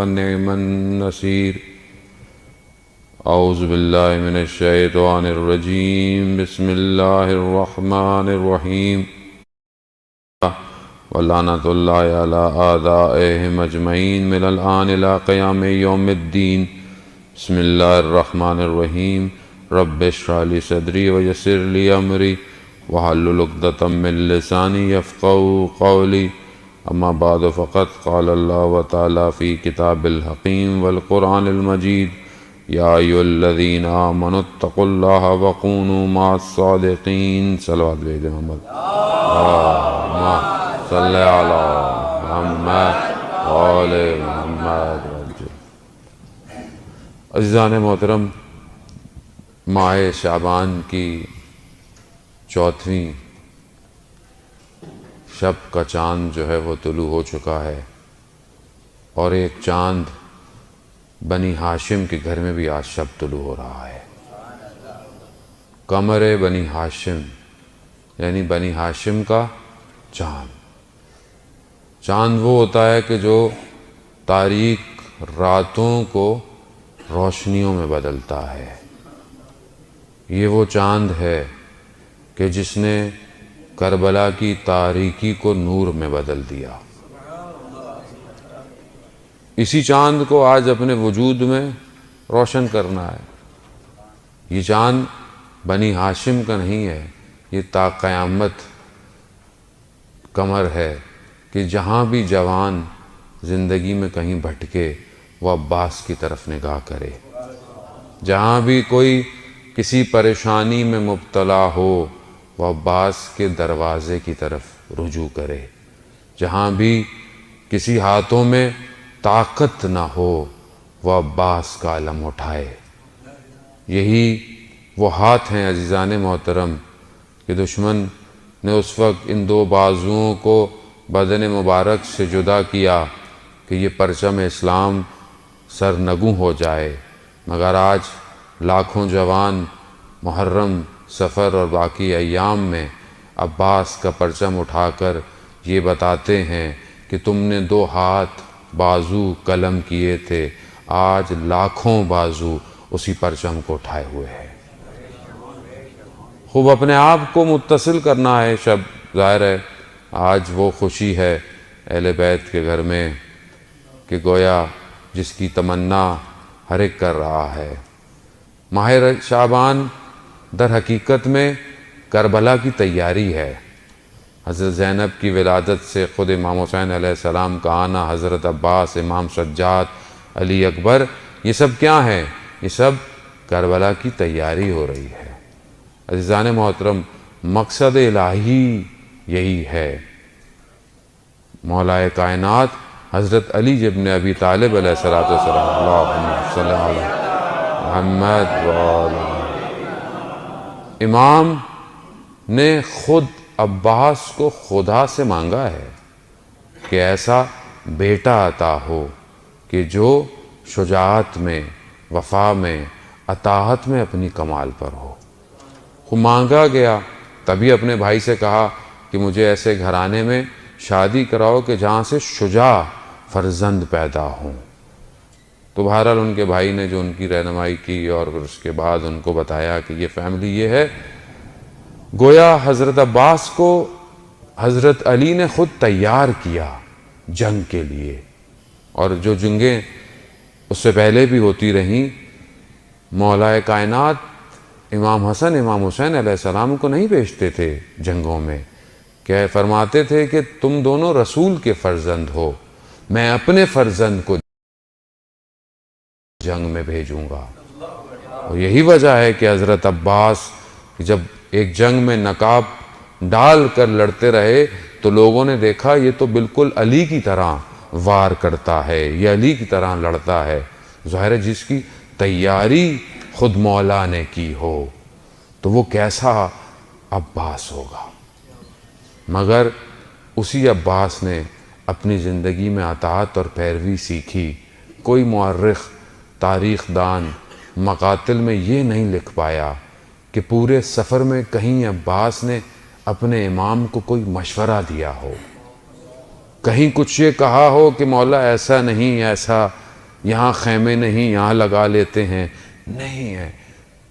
ونعم النصير أعوذ بالله من الشيطان الرجيم بسم الله الرحمن الرحيم ولعنة الله على أعدائهم أجمعين من الآن إلى قيام يوم الدين بسم الله الرحمن الرحيم رب اشرح لي صدري ويسر لي أمري واحلل عقدة من لساني يفقهوا قولي أما بعد فقد قال الله تعالى في كتاب الحكيم والقرآن المجيد يا أيها الذين آمنوا اتقوا الله وكونوا مع الصادقين صلوات بيد محمد اللهم صل على محمد وآل محمد. عزیزان محترم، ماہ شعبان کی چوتھویں شب کا چاند جو ہے وہ طلوع ہو چکا ہے، اور ایک چاند بنی ہاشم کے گھر میں بھی آج شب طلوع ہو رہا ہے. قمر بنی ہاشم یعنی بنی ہاشم کا چاند. چاند وہ ہوتا ہے کہ جو تاریک راتوں کو روشنیوں میں بدلتا ہے. یہ وہ چاند ہے کہ جس نے کربلا کی تاریکی کو نور میں بدل دیا. اسی چاند کو آج اپنے وجود میں روشن کرنا ہے. یہ چاند بنی ہاشم کا نہیں ہے، یہ تا قیامت قمر ہے کہ جہاں بھی جوان زندگی میں کہیں بھٹکے وہ عباس کی طرف نگاہ کرے. جہاں بھی کوئی کسی پریشانی میں مبتلا ہو وہ عباس کے دروازے کی طرف رجوع کرے. جہاں بھی کسی ہاتھوں میں طاقت نہ ہو وہ عباس کا علم اٹھائے. یہی وہ ہاتھ ہیں عزیزان محترم کہ دشمن نے اس وقت ان دو بازوؤں کو بدن مبارک سے جدا کیا کہ یہ پرچم اسلام سرنگوں ہو جائے. مگر آج لاکھوں جوان محرم، سفر اور باقی ایام میں عباس کا پرچم اٹھا کر یہ بتاتے ہیں کہ تم نے دو ہاتھ بازو قلم کیے تھے، آج لاکھوں بازو اسی پرچم کو اٹھائے ہوئے ہیں. خوب اپنے آپ کو متصل کرنا ہے. شب ظاہر ہے آج وہ خوشی ہے اہل بیت کے گھر میں کہ گویا جس کی تمنا ہر ایک کر رہا ہے. ماہ شعبان در حقیقت میں کربلا کی تیاری ہے. حضرت زینب کی ولادت سے خود امام حسین علیہ السلام کا آنا، حضرت عباس، امام سجاد، علی اکبر، یہ سب کیا ہیں؟ یہ سب کربلا کی تیاری ہو رہی ہے. عزیزان محترم، مقصد الہی یہی ہے. مولا کائنات حضرت علی ابن ابی طالب علیہ السلام اللہم صلی علی محمد وآلہ. امام نے خود عباس کو خدا سے مانگا ہے کہ ایسا بیٹا عطا ہو کہ جو شجاعت میں، وفا میں، اطاعت میں اپنی کمال پر ہو. وہ مانگا گیا، تبھی اپنے بھائی سے کہا کہ مجھے ایسے گھرانے میں شادی کراؤ کہ جہاں سے شجاع فرزند پیدا ہوں. تو بہرحال ان کے بھائی نے جو ان کی رہنمائی کی اور پھر اس کے بعد ان کو بتایا کہ یہ فیملی یہ ہے. گویا حضرت عباس کو حضرت علی نے خود تیار کیا جنگ کے لیے، اور جو جنگیں اس سے پہلے بھی ہوتی رہیں، مولا کائنات امام حسن، امام حسین علیہ السلام کو نہیں بھیجتے تھے جنگوں میں. کہ فرماتے تھے کہ تم دونوں رسول کے فرزند ہو، میں اپنے فرزند کو جنگ میں بھیجوں گا. اور یہی وجہ ہے کہ حضرت عباس جب ایک جنگ میں نقاب ڈال کر لڑتے رہے تو لوگوں نے دیکھا یہ تو بالکل علی کی طرح وار کرتا ہے، یہ علی کی طرح لڑتا ہے. ظاہر ہے جس کی تیاری خود مولا نے کی ہو تو وہ کیسا عباس ہوگا. مگر اسی عباس نے اپنی زندگی میں اطاعت اور پیروی سیکھی. کوئی مورخ، تاریخ دان مقاتل میں یہ نہیں لکھ پایا کہ پورے سفر میں کہیں عباس نے اپنے امام کو کوئی مشورہ دیا ہو، کہیں کچھ یہ کہا ہو کہ مولا ایسا نہیں، ایسا یہاں خیمے نہیں یہاں لگا لیتے ہیں، نہیں ہے۔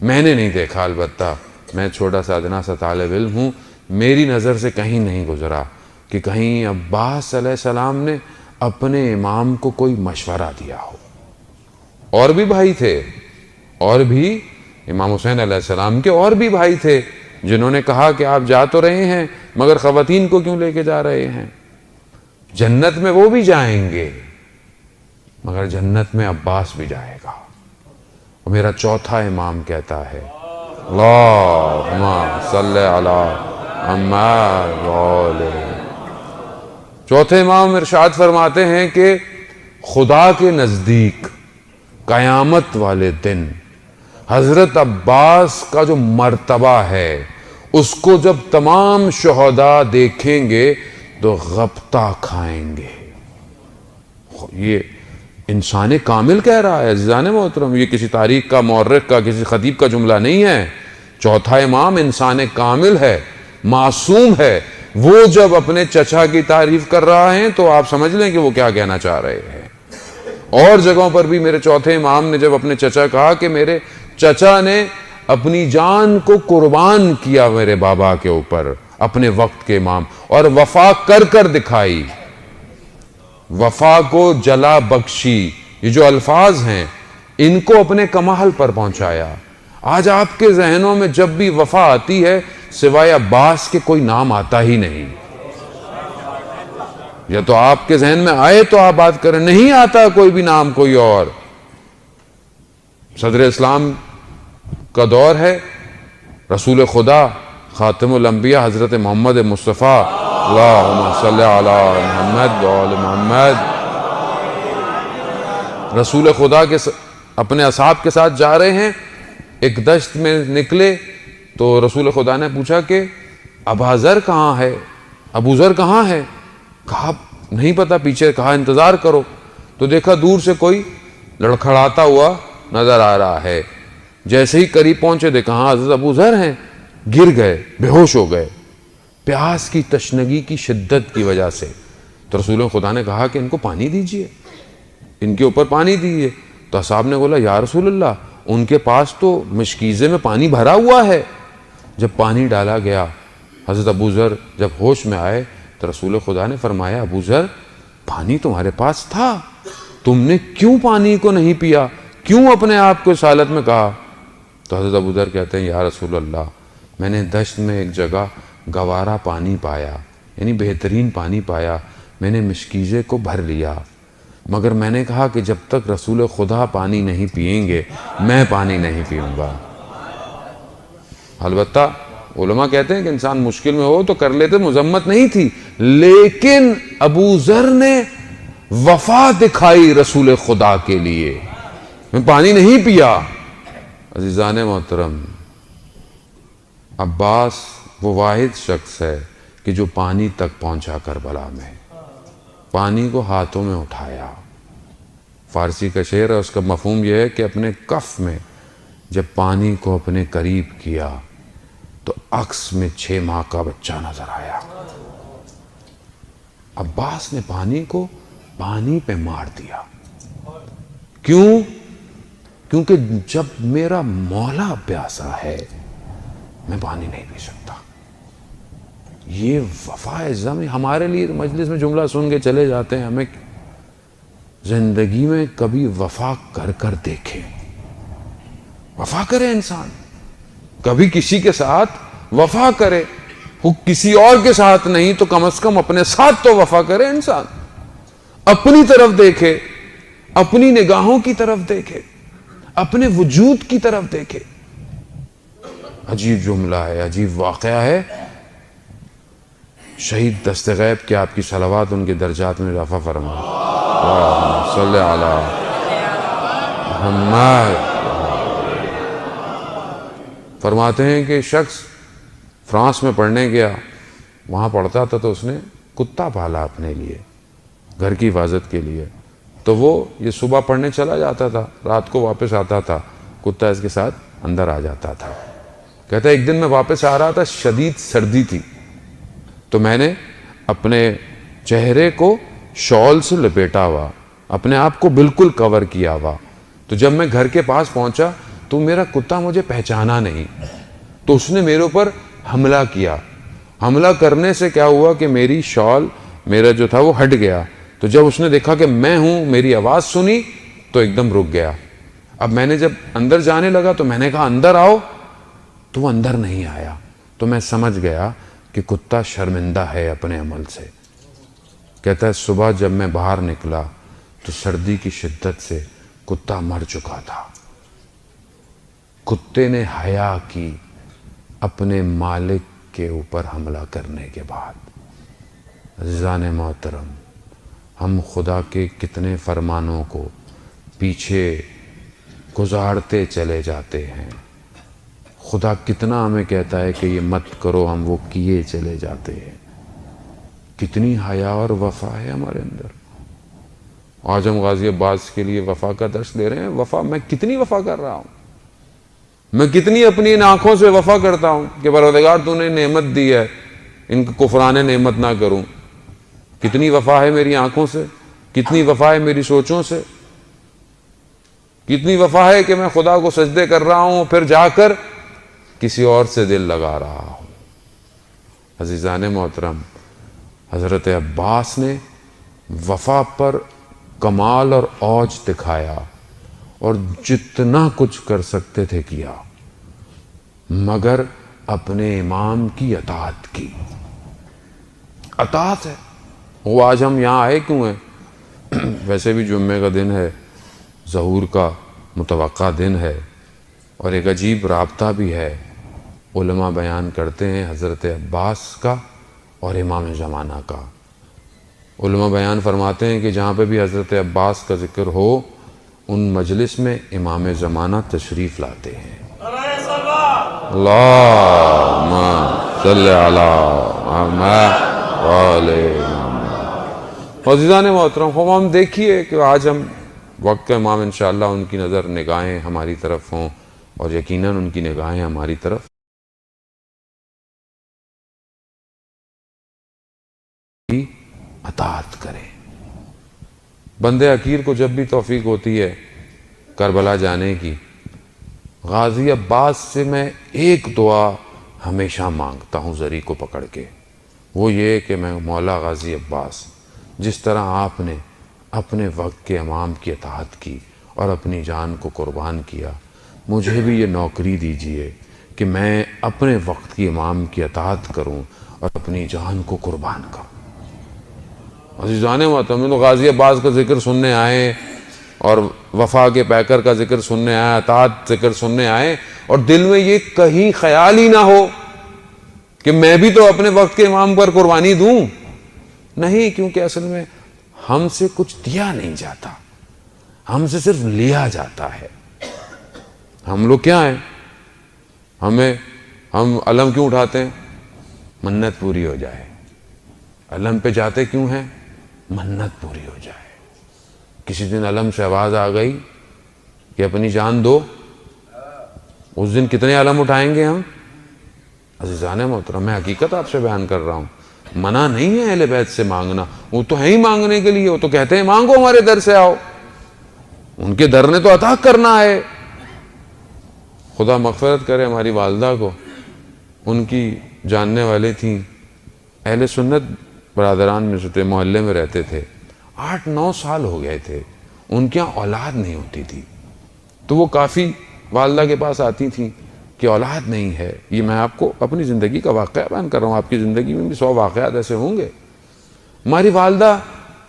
میں نے نہیں دیکھا، البتہ میں چھوٹا سا ادنا سا طالب علم ہوں، میری نظر سے کہیں نہیں گزرا کہ کہیں عباس علیہ السلام نے اپنے امام کو کوئی مشورہ دیا ہو۔ اور بھی بھائی تھے، اور بھی امام حسین علیہ السلام کے اور بھی بھائی تھے جنہوں نے کہا کہ آپ جا تو رہے ہیں مگر خواتین کو کیوں لے کے جا رہے ہیں؟ جنت میں وہ بھی جائیں گے مگر جنت میں عباس بھی جائے گا۔ اور میرا چوتھا امام کہتا ہے اللہم صلی علی محمد۔ چوتھے امام ارشاد فرماتے ہیں کہ خدا کے نزدیک قیامت والے دن حضرت عباس کا جو مرتبہ ہے اس کو جب تمام شہداء دیکھیں گے تو غبطہ کھائیں گے۔ یہ انسان کامل کہہ رہا ہے عزیزان محترم، یہ کسی تاریخ کا مورخ کا کسی خطیب کا جملہ نہیں ہے۔ چوتھا امام انسان کامل ہے، معصوم ہے، وہ جب اپنے چچا کی تعریف کر رہا ہے تو آپ سمجھ لیں کہ وہ کیا کہنا چاہ رہے ہیں۔ اور جگہوں پر بھی میرے چوتھے امام نے جب اپنے چچا کہا کہ میرے چچا نے اپنی جان کو قربان کیا میرے بابا کے اوپر، اپنے وقت کے امام، اور وفا کر کر دکھائی، وفا کو جلا بخشی، یہ جو الفاظ ہیں ان کو اپنے کمال پر پہنچایا۔ آج آپ کے ذہنوں میں جب بھی وفا آتی ہے سوائے عباس کے کوئی نام آتا ہی نہیں، یا تو آپ کے ذہن میں آئے تو آپ بات کریں، نہیں آتا کوئی بھی نام کوئی اور۔ صدر اسلام کا دور ہے، رسول خدا خاتم الانبیاء حضرت محمد مصطفیٰ اللہم صلی علی محمد وآل محمد، رسول خدا کے اپنے اصحاب کے ساتھ جا رہے ہیں، ایک دشت میں نکلے تو رسول خدا نے پوچھا کہ ابا ذر کہاں ہے، ابو ذر کہاں ہے؟ کہا نہیں پتا، پیچھے کہا انتظار کرو، تو دیکھا دور سے کوئی لڑکھڑاتا ہوا نظر آ رہا ہے۔ جیسے ہی قریب پہنچے دیکھا ہاں حضرت ابو ذر ہیں، گر گئے، بے ہوش ہو گئے پیاس کی تشنگی کی شدت کی وجہ سے۔ تو رسول خدا نے کہا کہ ان کو پانی دیجئے، ان کے اوپر پانی دیجئے۔ تو اصحاب نے بولا یا رسول اللہ ان کے پاس تو مشکیزے میں پانی بھرا ہوا ہے۔ جب پانی ڈالا گیا، حضرت ابو ذر جب ہوش میں آئے تو رسول خدا نے فرمایا ابو ذر پانی تمہارے پاس تھا، تم نے کیوں پانی کو نہیں پیا، کیوں اپنے آپ کو اس حالت میں کہا؟ تو حضرت ابو ذر کہتے ہیں یا رسول اللہ میں نے دشت میں ایک جگہ گوارا پانی پایا، یعنی بہترین پانی پایا، میں نے مشکیزے کو بھر لیا، مگر میں نے کہا کہ جب تک رسول خدا پانی نہیں پئیں گے میں پانی نہیں پیوں گا۔ البتہ علماء کہتے ہیں کہ انسان مشکل میں ہو تو کر لیتے، مذمت نہیں تھی، لیکن ابو ذر نے وفا دکھائی رسول خدا کے لیے، میں پانی نہیں پیا۔ عزیزان محترم، عباس وہ واحد شخص ہے کہ جو پانی تک پہنچا کربلا میں، پانی کو ہاتھوں میں اٹھایا۔ فارسی کا شعر ہے، اس کا مفہوم یہ ہے کہ اپنے کف میں جب پانی کو اپنے قریب کیا تو عکس میں 6 ماہ کا بچہ نظر آیا۔ عباس نے پانی کو پانی پہ مار دیا۔ کیوں؟ کیونکہ جب میرا مولا پیاسا ہے میں پانی نہیں پی سکتا۔ یہ وفا عظم ہمارے لیے مجلس میں جملہ سن کے چلے جاتے ہیں، ہمیں زندگی میں کبھی وفا کر کر دیکھیں، وفا کرے انسان، کبھی کسی کے ساتھ وفا کرے، وہ کسی اور کے ساتھ نہیں تو کم از کم اپنے ساتھ تو وفا کرے انسان، اپنی طرف دیکھے، اپنی نگاہوں کی طرف دیکھے، اپنے وجود کی طرف دیکھے۔ عجیب جملہ ہے، عجیب واقعہ ہے۔ شہید دست غیب کے آپ کی صلوات ان کے درجات میں اضافہ فرمائے۔ اللہم صلی علی محمد۔ فرماتے ہیں کہ شخص فرانس میں پڑھنے گیا، وہاں پڑھتا تھا تو اس نے کتا پالا اپنے لیے، گھر کی حفاظت کے لیے، تو وہ یہ صبح پڑھنے چلا جاتا تھا، رات کو واپس آتا تھا، کتا اس کے ساتھ اندر آ جاتا تھا۔ کہتا ہے ایک دن میں واپس آ رہا تھا، شدید سردی تھی، تو میں نے اپنے چہرے کو شال سے لپیٹا ہوا، اپنے آپ کو بالکل کور کیا ہوا. تو جب میں گھر کے پاس پہنچا تو میرا کتا مجھے پہچانا نہیں, تو اس نے میرے اوپر حملہ کیا. حملہ کرنے سے کیا ہوا کہ میری شال میرا جو تھا وہ ہٹ گیا. تو جب اس نے دیکھا کہ میں ہوں, میری آواز سنی, تو ایک دم رک گیا. اب میں نے جب اندر جانے لگا تو میں نے کہا اندر آؤ, تو وہ اندر نہیں آیا. تو میں سمجھ گیا کہ کتا شرمندہ ہے اپنے عمل سے. کہتا ہے صبح جب میں باہر نکلا تو سردی کی شدت سے کتا مر چکا تھا. کتے نے حیا کی اپنے مالک کے اوپر حملہ کرنے کے بعد. عزیزان محترم, ہم خدا کے کتنے فرمانوں کو پیچھے گزارتے چلے جاتے ہیں. خدا کتنا ہمیں کہتا ہے کہ یہ مت کرو, ہم وہ کیے چلے جاتے ہیں. کتنی حیا اور وفا ہے ہمارے اندر. آج ہم غازی عباس کے لیے وفا کا درس دے رہے ہیں. وفا, میں کتنی وفا کر رہا ہوں, میں کتنی اپنی ان آنکھوں سے وفا کرتا ہوں کہ پروردگار تو نے نعمت دی ہے, ان کو کفران نعمت نہ کروں. کتنی وفا ہے میری آنکھوں سے, کتنی وفا ہے میری سوچوں سے, کتنی وفا ہے کہ میں خدا کو سجدے کر رہا ہوں پھر جا کر کسی اور سے دل لگا رہا ہوں. عزیزان محترم, حضرت عباس نے وفا پر کمال اور اوج دکھایا اور جتنا کچھ کر سکتے تھے کیا, مگر اپنے امام کی اطاعت کی. اطاعت ہے وہ. آج ہم یہاں آئے کیوں ہیں؟ ویسے بھی جمعے کا دن ہے, ظہور کا متوقع دن ہے, اور ایک عجیب رابطہ بھی ہے. علماء بیان کرتے ہیں حضرت عباس کا اور امام زمانہ کا. علماء بیان فرماتے ہیں کہ جہاں پہ بھی حضرت عباس کا ذکر ہو, ان مجلس میں امام زمانہ تشریف لاتے ہیں. اللہم صلی علی محمد وعلی محمد. عزیزان محترم, ہم دیکھیے کہ آج ہم وقت کا امام انشاءاللہ ان کی نظر نگاہیں ہماری طرف ہوں, اور یقیناً ان کی نگاہیں ہماری طرف اطاعت کریں. بندے حقیر کو جب بھی توفیق ہوتی ہے کربلا جانے کی, غازی عباس سے میں ایک دعا ہمیشہ مانگتا ہوں زری کو پکڑ کے. وہ یہ کہ میں مولا غازی عباس, جس طرح آپ نے اپنے وقت کے امام کی اطاعت کی اور اپنی جان کو قربان کیا, مجھے بھی یہ نوکری دیجئے کہ میں اپنے وقت کی امام کی اطاعت کروں اور اپنی جان کو قربان کروں. عزیزان محترم, تو غازی عباس کا ذکر سننے آئے اور وفا کے پیکر کا ذکر سننے آئے, اطاعت ذکر سننے آئے, اور دل میں یہ کہیں خیال ہی نہ ہو کہ میں بھی تو اپنے وقت کے امام پر قربانی دوں. نہیں, کیونکہ اصل میں ہم سے کچھ دیا نہیں جاتا, ہم سے صرف لیا جاتا ہے. ہم لوگ کیا ہیں, ہم علم کیوں اٹھاتے ہیں؟ منت پوری ہو جائے. علم پہ جاتے کیوں ہیں؟ منت پوری ہو جائے. کسی دن علم سے آواز آ گئی کہ اپنی جان دو, اس دن کتنے علم اٹھائیں گے ہم؟ عزیزان محترم, میں حقیقت آپ سے بیان کر رہا ہوں. منع نہیں ہے اہل بیت سے مانگنا, وہ تو ہے ہی مانگنے کے لیے. وہ تو کہتے ہیں مانگو, ہمارے در سے آؤ. ان کے در نے تو عطا کرنا ہے. خدا مغفرت کرے ہماری والدہ کو, ان کی جاننے والے تھیں, اہل سنت برادران میں سے محلے میں رہتے تھے. 8-9 سال ہو گئے تھے, ان کے یہاں اولاد نہیں ہوتی تھی. تو وہ کافی والدہ کے پاس آتی تھیں کہ اولاد نہیں ہے. یہ میں آپ کو اپنی زندگی کا واقعہ بیان کر رہا ہوں, آپ کی زندگی میں بھی 100 واقعات ایسے ہوں گے. ہماری والدہ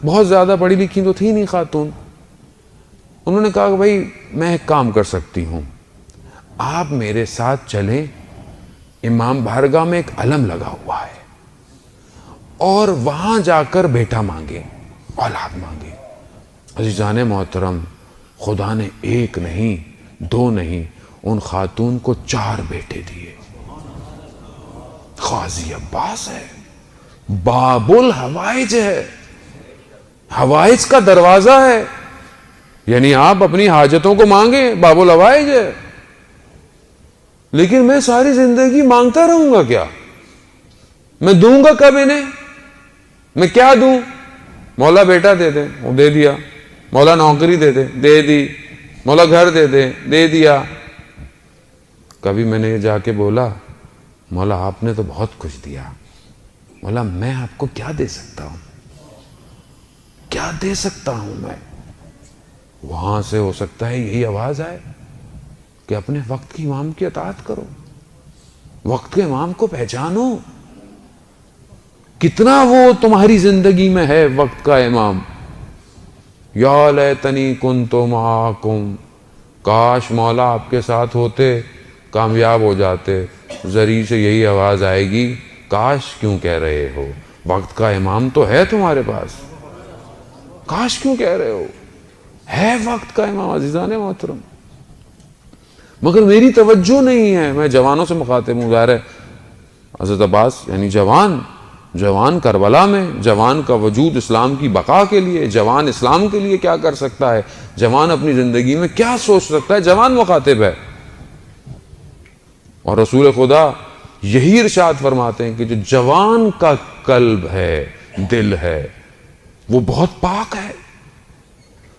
بہت زیادہ پڑھی لکھی تو تھی نہیں خاتون. انہوں نے کہا کہ بھائی میں ایک کام کر سکتی ہوں, آپ میرے ساتھ چلیں, امام بارگاہ میں ایک علم لگا ہوا ہے, اور وہاں جا کر بیٹا مانگے, اولاد مانگے. عزیزان محترم, خدا نے 1 نہیں 2 نہیں, ان خاتون کو 4 بیٹے دیے. غازی عباس ہے, باب الحوائج ہے, حوائج کا دروازہ ہے. یعنی آپ اپنی حاجتوں کو مانگیں, باب الحوائج ہے. لیکن میں ساری زندگی مانگتا رہوں گا کیا؟ میں دوں گا کب انہیں؟ میں کیا دوں؟ مولا بیٹا دے دیں, وہ دے دیا. مولا نوکری دے دے، دے دی، مولا گھر دے دے، دے دیا۔ کبھی میں نے یہ جا کے بولا مولا آپ نے تو بہت کچھ دیا، مولا میں آپ کو کیا دے سکتا ہوں، کیا دے سکتا ہوں میں؟ وہاں سے ہو سکتا ہے یہی آواز آئے کہ اپنے وقت کی امام کی اطاعت کرو، وقت کے امام کو پہچانو، کتنا وہ تمہاری زندگی میں ہے وقت کا امام۔ یا لیتنی کنت معاکم، کاش مولا آپ کے ساتھ ہوتے، کامیاب ہو جاتے۔ ذریعے سے یہی آواز آئے گی کاش کیوں کہہ رہے ہو، وقت کا امام تو ہے تمہارے پاس، کاش کیوں کہہ رہے ہو، ہے وقت کا امام عزیزان محترم۔ مگر میری توجہ نہیں ہے، میں جوانوں سے مخاطب ہوں، ظاہر ہے حضرت عباس یعنی جوان کربلا میں، جوان کا وجود اسلام کی بقا کے لیے، جوان اسلام کے لیے کیا کر سکتا ہے، جوان اپنی زندگی میں کیا سوچ سکتا ہے، جوان مخاطب ہے۔ اور رسول خدا یہی ارشاد فرماتے ہیں کہ جو جوان کا قلب ہے، دل ہے، وہ بہت پاک ہے۔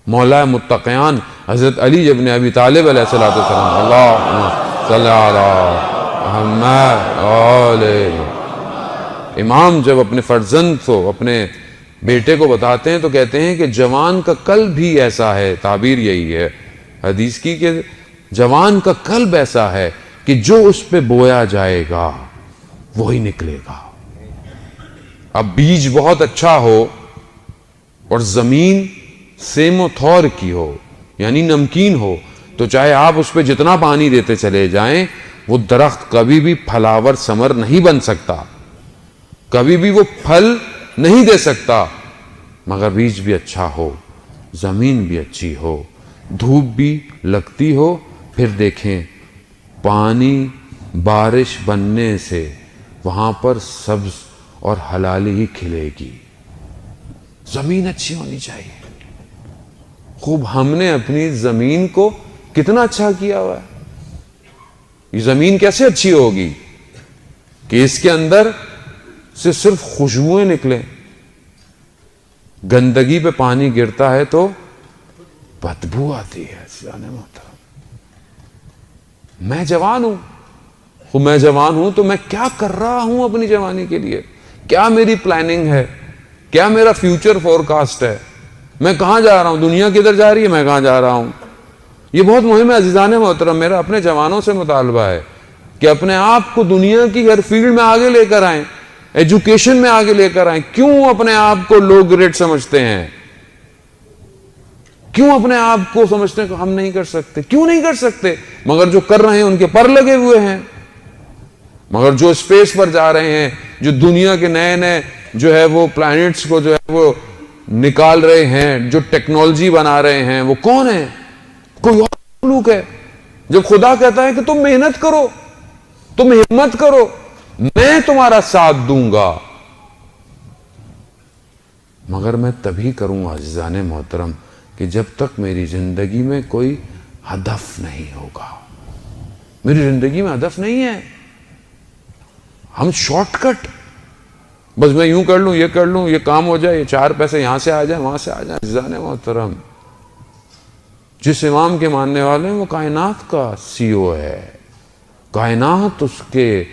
مولا متقیان حضرت علی ابن ابی طالب علیہ السلام، اللہم صلی علی محمد علیہ، امام جب اپنے فرزند کو، اپنے بیٹے کو بتاتے ہیں تو کہتے ہیں کہ جوان کا قلب بھی ایسا ہے، تعبیر یہی ہے حدیث کی کہ جوان کا قلب ایسا ہے کہ جو اس پہ بویا جائے گا وہی نکلے گا۔ اب بیج بہت اچھا ہو اور زمین سیم و تھور کی ہو یعنی نمکین ہو تو چاہے آپ اس پہ جتنا پانی دیتے چلے جائیں وہ درخت کبھی بھی پھلاور ثمر نہیں بن سکتا، کبھی بھی وہ پھل نہیں دے سکتا۔ مگر بیج بھی اچھا ہو، زمین بھی اچھی ہو، دھوپ بھی لگتی ہو، پھر دیکھیں پانی بارش بننے سے وہاں پر سبز اور حلالی ہی کھلے گی۔ زمین اچھی ہونی چاہیے۔ خوب ہم نے اپنی زمین کو کتنا اچھا کیا ہوا ہے۔ یہ زمین کیسے اچھی ہوگی کہ اس کے اندر سے صرف خوشبوئیں نکلیں، گندگی پہ پانی گرتا ہے تو بدبو آتی ہے۔ جانے محترم، میں جوان ہوں تو میں کیا کر رہا ہوں اپنی جوانی کے لیے، کیا میری پلاننگ ہے، کیا میرا فیوچر فورکاسٹ ہے، میں کہاں جا رہا ہوں، دنیا کدھر جا رہی ہے، میں کہاں جا رہا ہوں۔ یہ بہت مہم ہے عزیزان محترم۔ میرا اپنے جوانوں سے مطالبہ ہے کہ اپنے آپ کو دنیا کی ہر فیلڈ میں آگے لے کر آئیں، ایجوکیشن میں آگے لے کر آئیں۔ کیوں اپنے آپ کو لو گریڈ سمجھتے ہیں، کیوں اپنے آپ کو سمجھتے ہیں کہ ہم نہیں کر سکتے، کیوں نہیں کر سکتے؟ مگر جو کر رہے ہیں ان کے پر لگے ہوئے ہیں، مگر جو اسپیس پر جا رہے ہیں، جو دنیا کے نئے جو ہے وہ پلانٹس کو جو ہے وہ نکال رہے ہیں، جو ٹیکنالوجی بنا رہے ہیں، وہ کون ہے؟ کوئی اور مخلوق ہے۔ جب خدا کہتا ہے کہ تم محنت کرو، تم ہمت کرو، میں تمہارا ساتھ دوں گا، مگر میں تبھی کروں عزیزان محترم کہ جب تک میری زندگی میں کوئی ہدف نہیں ہوگا۔ میری زندگی میں ہدف نہیں ہے، ہم شارٹ کٹ، بس میں یوں کر لوں، یہ کر لوں، یہ کام ہو جائے، یہ چار پیسے یہاں سے آ جائیں، وہاں سے آ جائیں۔ عزیزان محترم، جس امام کے ماننے والے ہیں وہ کائنات کا CEO ہے، کائنات اس کے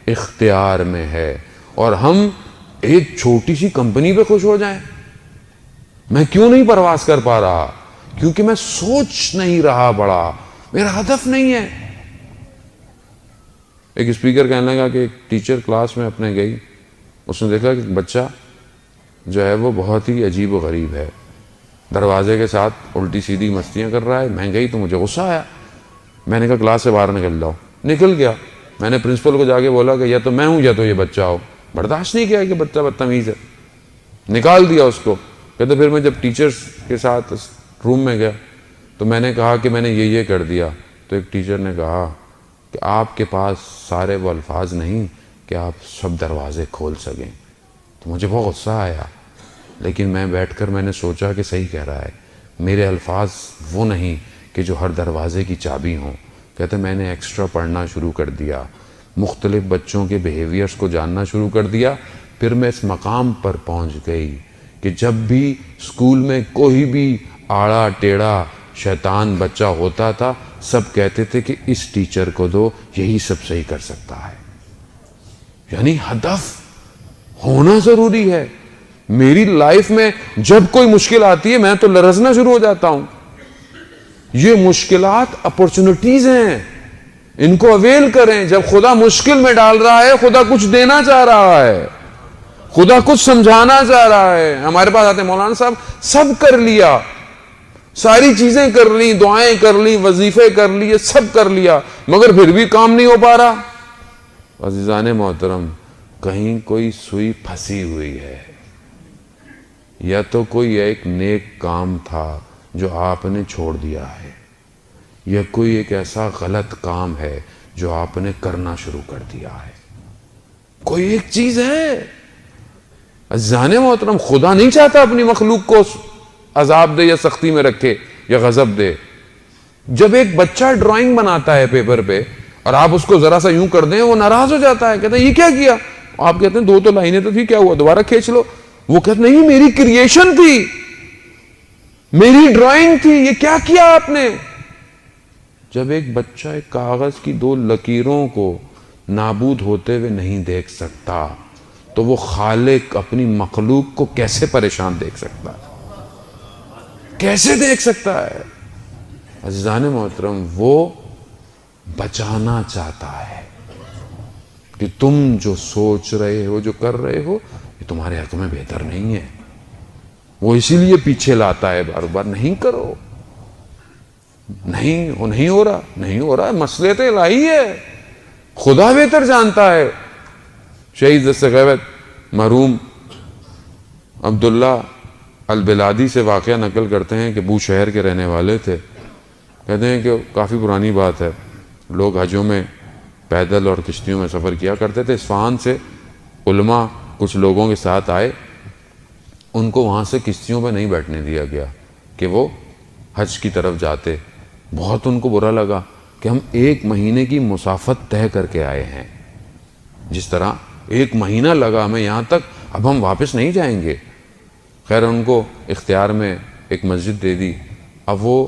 اختیار میں ہے، اور ہم ایک چھوٹی سی کمپنی پہ خوش ہو جائیں۔ میں کیوں نہیں پرواز کر پا رہا؟ کیونکہ میں سوچ نہیں رہا بڑا، میرا ہدف نہیں ہے۔ ایک اسپیکر کہنے لگا کہ ایک ٹیچر کلاس میں اپنے گئی، اس نے دیکھا کہ ایک بچہ جو ہے وہ بہت ہی عجیب و غریب ہے، دروازے کے ساتھ الٹی سیدھی مستیاں کر رہا ہے۔ میں گئی تو مجھے غصہ آیا، میں نے کہا کلاس سے باہر نکل جاؤ۔ نکل گیا۔ میں نے پرنسپل کو جا کے بولا کہ یا تو میں ہوں یا تو یہ بچہ ہو۔ برداشت نہیں کیا کہ بچہ بدتمیز ہے، نکال دیا اس کو۔ کہتے پھر میں جب ٹیچرز کے ساتھ روم میں گیا تو میں نے کہا کہ میں نے یہ کر دیا، تو ایک ٹیچر نے کہا کہ آپ کے پاس سارے وہ الفاظ نہیں کہ آپ سب دروازے کھول سکیں۔ تو مجھے بہت غصہ آیا، لیکن میں بیٹھ کر میں نے سوچا کہ صحیح کہہ رہا ہے، میرے الفاظ وہ نہیں کہ جو ہر دروازے کی چابی ہوں۔ کہتے میں نے ایکسٹرا پڑھنا شروع کر دیا، مختلف بچوں کے بیہیویئرز کو جاننا شروع کر دیا۔ پھر میں اس مقام پر پہنچ گئی کہ جب بھی اسکول میں کوئی بھی آڑا ٹیڑھا شیطان بچہ ہوتا تھا، سب کہتے تھے کہ اس ٹیچر کو دو، یہی سب صحیح کر سکتا ہے۔ یعنی ہدف ہونا ضروری ہے۔ میری لائف میں جب کوئی مشکل آتی ہے میں تو لرزنا شروع ہو جاتا ہوں۔ یہ مشکلات اپورچونٹیز ہیں، ان کو اویل کریں۔ جب خدا مشکل میں ڈال رہا ہے، خدا کچھ دینا چاہ رہا ہے، خدا کچھ سمجھانا چاہ رہا ہے۔ ہمارے پاس آتے ہیں مولانا صاحب سب کر لیا، ساری چیزیں کر لی، دعائیں کر لی، وظیفے کر لیے، سب کر لیا، مگر پھر بھی کام نہیں ہو پا رہا۔ عزیزان محترم، کہیں کوئی سوئی پھنسی ہوئی ہے، یا تو کوئی ایک نیک کام تھا جو آپ نے چھوڑ دیا ہے، یا کوئی ایک ایسا غلط کام ہے جو آپ نے کرنا شروع کر دیا ہے۔ کوئی ایک چیز ہے۔ عزیزان محترم، خدا نہیں چاہتا اپنی مخلوق کو عذاب دے یا سختی میں رکھے یا غضب دے۔ جب ایک بچہ ڈرائنگ بناتا ہے پیپر پہ اور آپ اس کو ذرا سا یوں کر دیں، وہ ناراض ہو جاتا ہے، کہتا ہے یہ کیا کیا؟ آپ کہتے ہیں دو تو لائنیں تو تھی، کیا ہوا دوبارہ کھینچ لو۔ وہ کہتے ہیں نہیں، میری کریشن تھی، میری ڈرائنگ تھی، یہ کیا کیا آپ نے؟ جب ایک بچہ ایک کاغذ کی دو لکیروں کو نابود ہوتے ہوئے نہیں دیکھ سکتا تو وہ خالق اپنی مخلوق کو کیسے پریشان دیکھ سکتا ہے؟ کیسے دیکھ سکتا ہے؟ عزیزان محترم، وہ بچانا چاہتا ہے کہ تم جو سوچ رہے ہو، جو کر رہے ہو، یہ تمہارے حق میں بہتر نہیں ہے۔ وہ اسی لیے پیچھے لاتا ہے بار بار، نہیں کرو، نہیں وہ نہیں ہو رہا، نہیں ہو رہا، مصلحت الہی ہے، خدا بہتر جانتا ہے۔ شہید دست غیبت مرحوم عبداللہ البلادی سے واقعہ نقل کرتے ہیں کہ بو شہر کے رہنے والے تھے۔ کہتے ہیں کہ کافی پرانی بات ہے، لوگ حجوں میں پیدل اور کشتیوں میں سفر کیا کرتے تھے۔ اصفہان سے علماء کچھ لوگوں کے ساتھ آئے، ان کو وہاں سے کشتیوں پہ نہیں بیٹھنے دیا گیا کہ وہ حج کی طرف جاتے۔ بہت ان کو برا لگا کہ ہم 1 مہینے کی مسافت طے کر کے آئے ہیں، جس طرح 1 مہینہ لگا ہمیں یہاں تک، اب ہم واپس نہیں جائیں گے۔ خیر ان کو اختیار میں ایک مسجد دے دی۔ اب وہ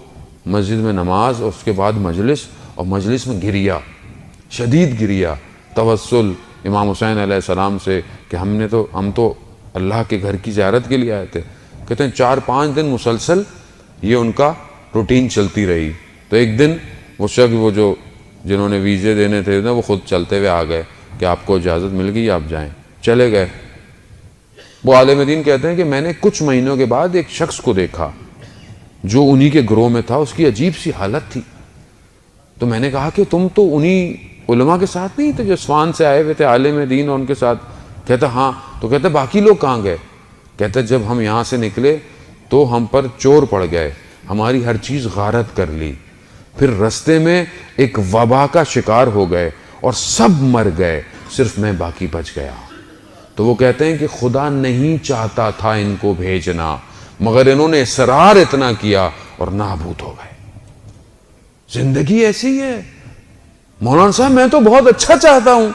مسجد میں نماز اور اس کے بعد مجلس، اور مجلس میں گریا، شدید گریا، توسل امام حسین علیہ السلام سے کہ ہم تو اللہ کے گھر کی زیارت کے لیے آئے تھے۔ کہتے ہیں 4-5 دن مسلسل یہ ان کا روٹین چلتی رہی۔ تو ایک دن وہ شخص جنہوں نے ویزے دینے تھے وہ خود چلتے ہوئے آ گئے کہ آپ کو اجازت مل گئی، آپ جائیں۔ چلے گئے۔ وہ عالم دین کہتے ہیں کہ میں نے کچھ مہینوں کے بعد ایک شخص کو دیکھا جو انہی کے گروہ میں تھا، اس کی عجیب سی حالت تھی۔ تو میں نے کہا کہ تم تو انہی علماء کے ساتھ نہیں تھے جو اصفہان سے آئے ہوئے تھے عالم دین اور ان کے ساتھ؟ کہتا ہاں۔ تو کہتے باقی لوگ کہاں گئے؟ کہتے جب ہم یہاں سے نکلے تو ہم پر چور پڑ گئے، ہماری ہر چیز غارت کر لی، پھر رستے میں ایک وبا کا شکار ہو گئے اور سب مر گئے، صرف میں باقی بچ گیا۔ تو وہ کہتے ہیں کہ خدا نہیں چاہتا تھا ان کو بھیجنا، مگر انہوں نے اصرار اتنا کیا اور نابود ہو گئے۔ زندگی ایسی ہے۔ مولانا صاحب میں تو بہت اچھا چاہتا ہوں،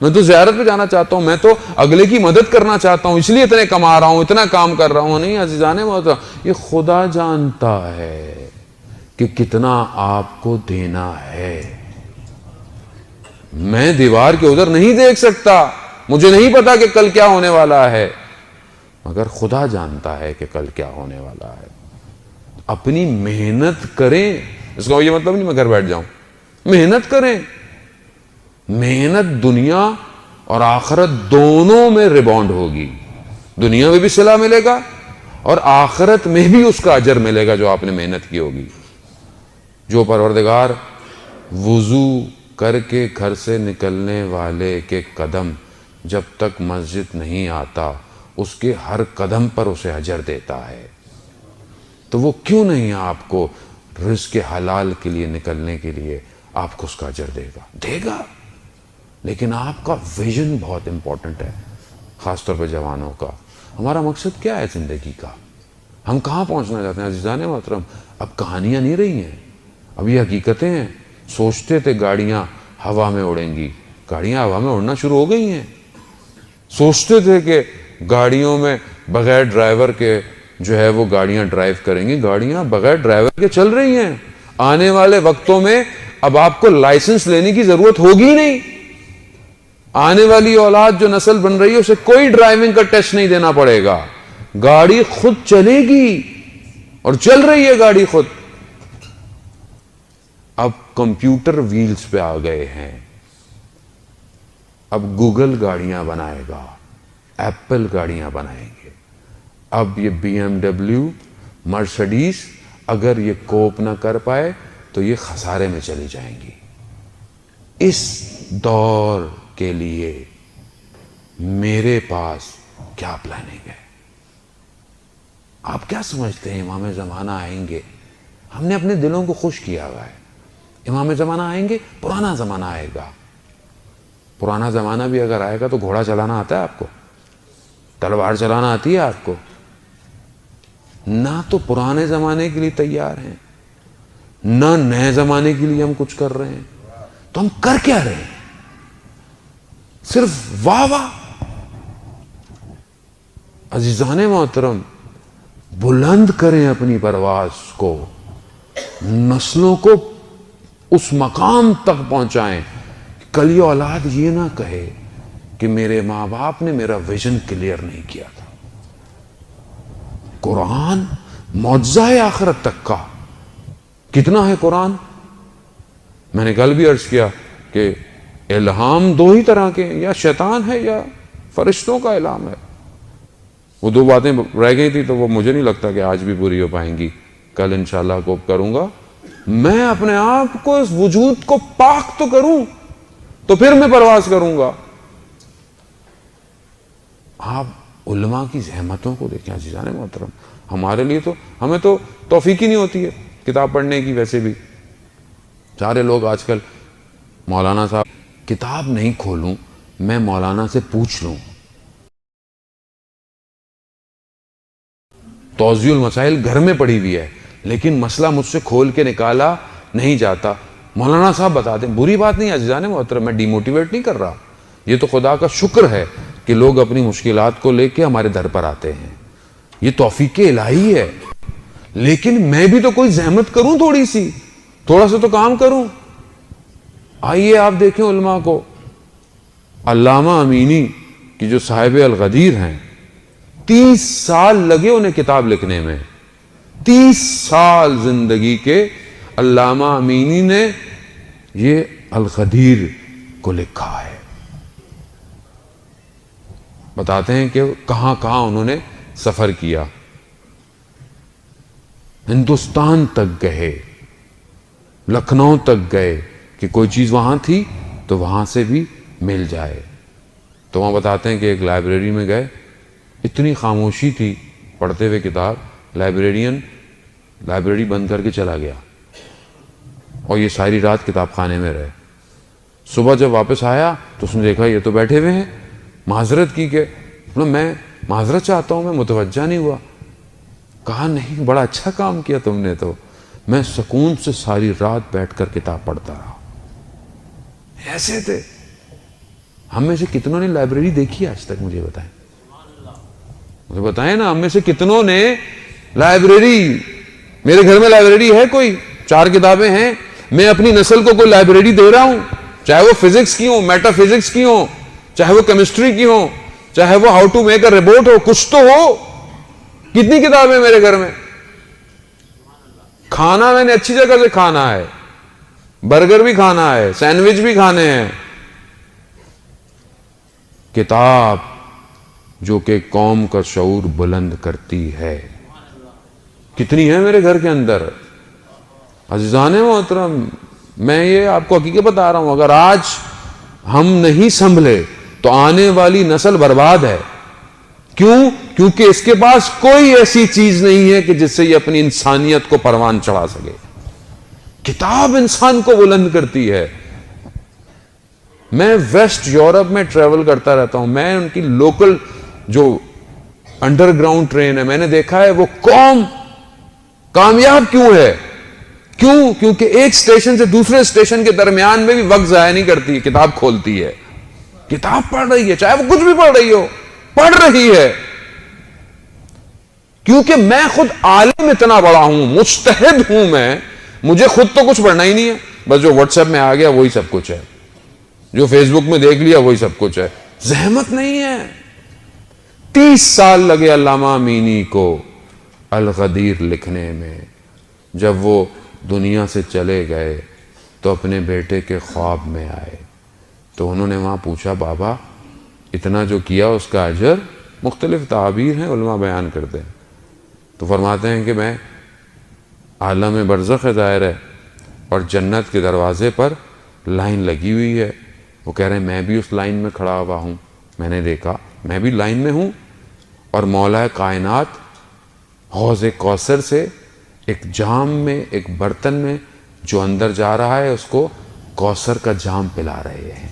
میں تو زیارت پہ جانا چاہتا ہوں، میں تو اگلے کی مدد کرنا چاہتا ہوں، اس لیے اتنے کما رہا ہوں، اتنا کام کر رہا ہوں۔ نہیں عزیزان محترم، یہ خدا جانتا ہے کہ کتنا آپ کو دینا ہے۔ میں دیوار کے ادھر نہیں دیکھ سکتا، مجھے نہیں پتا کہ کل کیا ہونے والا ہے، مگر خدا جانتا ہے کہ کل کیا ہونے والا ہے۔ اپنی محنت کریں، اس کا یہ مطلب نہیں میں گھر بیٹھ جاؤں، محنت کریں۔ محنت دنیا اور آخرت دونوں میں ریباؤنڈ ہوگی، دنیا میں بھی صلہ ملے گا اور آخرت میں بھی اس کا اجر ملے گا جو آپ نے محنت کی ہوگی۔ جو پروردگار وضو کر کے گھر سے نکلنے والے کے قدم جب تک مسجد نہیں آتا اس کے ہر قدم پر اسے اجر دیتا ہے، تو وہ کیوں نہیں آپ کو رزق حلال کے لیے نکلنے کے لیے آپ کو اس کا اجر دے گا۔ لیکن آپ کا ویژن بہت امپورٹنٹ ہے، خاص طور پہ جوانوں کا۔ ہمارا مقصد کیا ہے زندگی کا؟ ہم کہاں پہنچنا چاہتے ہیں؟ عزیزان محترم، اب کہانیاں نہیں رہی ہیں، اب یہ حقیقتیں ہیں۔ سوچتے تھے گاڑیاں ہوا میں اڑیں گی، گاڑیاں ہوا میں اڑنا شروع ہو گئی ہیں۔ سوچتے تھے کہ گاڑیوں میں بغیر ڈرائیور کے جو ہے وہ گاڑیاں ڈرائیو کریں گے. گاڑیاں بغیر ڈرائیور کے چل رہی ہیں. آنے والے وقتوں میں اب آپ کو لائسنس لینے کی ضرورت ہوگی نہیں. آنے والی اولاد جو نسل بن رہی ہے اسے کوئی ڈرائیونگ کا ٹیسٹ نہیں دینا پڑے گا. گاڑی خود چلے گی اور چل رہی ہے گاڑی خود. اب کمپیوٹر ویلز پہ آ گئے ہیں. اب گوگل گاڑیاں بنائے گا, ایپل گاڑیاں بنائیں گے. اب یہ بی ایم ڈبلیو, مرسڈیز اگر یہ کوپ نہ کر پائے تو یہ خسارے میں چلی جائیں گی. اس دور کے لیے میرے پاس کیا پلاننگ ہے؟ آپ کیا سمجھتے ہیں امام زمانہ آئیں گے؟ ہم نے اپنے دلوں کو خوش کیا ہوا ہے. امام زمانہ آئیں گے, پرانا زمانہ آئے گا. پرانا زمانہ بھی اگر آئے گا تو گھوڑا چلانا آتا ہے آپ کو؟ تلوار چلانا آتی ہے آپ کو؟ نہ تو پرانے زمانے کے لیے تیار ہیں, نہ نئے زمانے کے لیے ہم کچھ کر رہے ہیں. تو ہم کر کیا رہے ہیں؟ صرف واہ واہ. عزیزان محترم, بلند کریں اپنی پرواز کو, نسلوں کو اس مقام تک پہنچائیں. کل یہ اولاد یہ نہ کہے کہ میرے ماں باپ نے میرا ویژن کلیئر نہیں کیا تھا. قرآن معجزہ ہے آخرت تک کا. کتنا ہے قرآن؟ میں نے کل بھی عرض کیا کہ الہام دو ہی طرح کے ہیں, یا شیطان ہے یا فرشتوں کا الہام ہے. وہ دو باتیں رہ گئی تھی تو وہ مجھے نہیں لگتا کہ آج بھی پوری ہو پائیں گی. کل انشاءاللہ کوپ کروں گا. میں اپنے آپ کو, اس وجود کو پاک تو کروں تو پھر میں پرواز کروں گا. آپ علماء کی زحمتوں کو دیکھیں عزیزان محترم. ہمارے لیے تو, ہمیں تو توفیق ہی نہیں ہوتی ہے کتاب پڑھنے کی. ویسے بھی سارے لوگ آج کل مولانا صاحب کتاب نہیں کھولوں, میں مولانا سے پوچھ لوں. توضیح المسائل گھر میں پڑھی ہوئی ہے لیکن مسئلہ مجھ سے کھول کے نکالا نہیں جاتا. مولانا صاحب بتا دیں. بری بات نہیں عزیزان محترم, میں ڈی موٹیویٹ نہیں کر رہا. یہ تو خدا کا شکر ہے کہ لوگ اپنی مشکلات کو لے کے ہمارے در پر آتے ہیں. یہ توفیق الہی ہے. لیکن میں بھی تو کوئی زحمت کروں, تھوڑی سی, تھوڑا سا تو کام کروں. آئیے آپ دیکھیں علماء کو. علامہ امینی کی جو صاحب الغدیر ہیں, 30 سال لگے انہیں کتاب لکھنے میں. 30 سال زندگی کے علامہ امینی نے یہ الغدیر کو لکھا ہے. بتاتے ہیں کہ کہاں کہاں انہوں نے سفر کیا. ہندوستان تک گئے, لکھنؤ تک گئے کہ کوئی چیز وہاں تھی تو وہاں سے بھی مل جائے. تو وہاں بتاتے ہیں کہ ایک لائبریری میں گئے, اتنی خاموشی تھی پڑھتے ہوئے کتاب, لائبریرین لائبریری بند کر کے چلا گیا اور یہ ساری رات کتاب خانے میں رہے. صبح جب واپس آیا تو اس نے دیکھا یہ تو بیٹھے ہوئے ہیں. معذرت کی کہ میں معذرت چاہتا ہوں, میں متوجہ نہیں ہوا. کہا نہیں, بڑا اچھا کام کیا تم نے. تو میں سکون سے ساری رات بیٹھ کر کتاب پڑھتا رہا. ایسے تھے. ہم میں سے کتنوں نے لائبریری دیکھی آج تک؟ مجھے بتائیں, مجھے بتائیں نا. ہم میں سے کتنوں نے لائبریری, میرے گھر میں لائبریری ہے کوئی, 4 کتابیں ہیں. میں اپنی نسل کو کوئی لائبریری دے رہا ہوں, چاہے وہ فزکس کی ہو, میٹا فزکس کی ہو, چاہے وہ کیمسٹری کی ہو, چاہے وہ how to make a robot ہو, کچھ تو ہو. کتنی کتابیں میرے گھر میں. کھانا میں نے اچھی جگہ سے کھانا ہے, برگر بھی کھانا ہے, سینڈوچ بھی کھانے ہیں. کتاب جو کہ قوم کا شعور بلند کرتی ہے کتنی ہے میرے گھر کے اندر. عزیزان محترم, میں یہ آپ کو حقیقت بتا رہا ہوں, اگر آج ہم نہیں سنبھلے تو آنے والی نسل برباد ہے. کیوں؟ کیونکہ اس کے پاس کوئی ایسی چیز نہیں ہے کہ جس سے یہ اپنی انسانیت کو پروان چڑھا سکے. کتاب انسان کو بلند کرتی ہے. میں ویسٹ یورپ میں ٹریول کرتا رہتا ہوں. میں ان کی لوکل جو انڈر گراؤنڈ ٹرین ہے, میں نے دیکھا ہے وہ قوم کامیاب کیوں ہے. کیوں؟ کیونکہ ایک اسٹیشن سے دوسرے اسٹیشن کے درمیان میں بھی وقت ضائع نہیں کرتی, کتاب کھولتی ہے, کتاب پڑھ رہی ہے, چاہے وہ کچھ بھی پڑھ رہی ہو, پڑھ رہی ہے. کیونکہ میں خود عالم اتنا بڑا ہوں، مجتہد ہوں، میں مجھے خود تو کچھ پڑھنا ہی نہیں ہے، بس جو واٹس ایپ میں آ گیا وہی سب کچھ ہے، جو فیس بک میں دیکھ لیا وہی سب کچھ ہے، زحمت نہیں ہے۔ 30 سال لگے علامہ امینی کو الغدیر لکھنے میں۔ جب وہ دنیا سے چلے گئے تو اپنے بیٹے کے خواب میں آئے، تو انہوں نے وہاں پوچھا بابا اتنا جو کیا اس کا اجر؟ مختلف تعابیر ہیں، علماء بیان کرتے ہیں، تو فرماتے ہیں کہ میں عالم برزخ ظاہر ہے اور جنت کے دروازے پر لائن لگی ہوئی ہے، وہ کہہ رہے ہیں میں بھی اس لائن میں کھڑا ہوا ہوں، میں نے دیکھا میں بھی لائن میں ہوں، اور مولا کائنات حوض کوثر سے ایک جام میں، ایک برتن میں جو اندر جا رہا ہے اس کو کوثر کا جام پلا رہے ہیں۔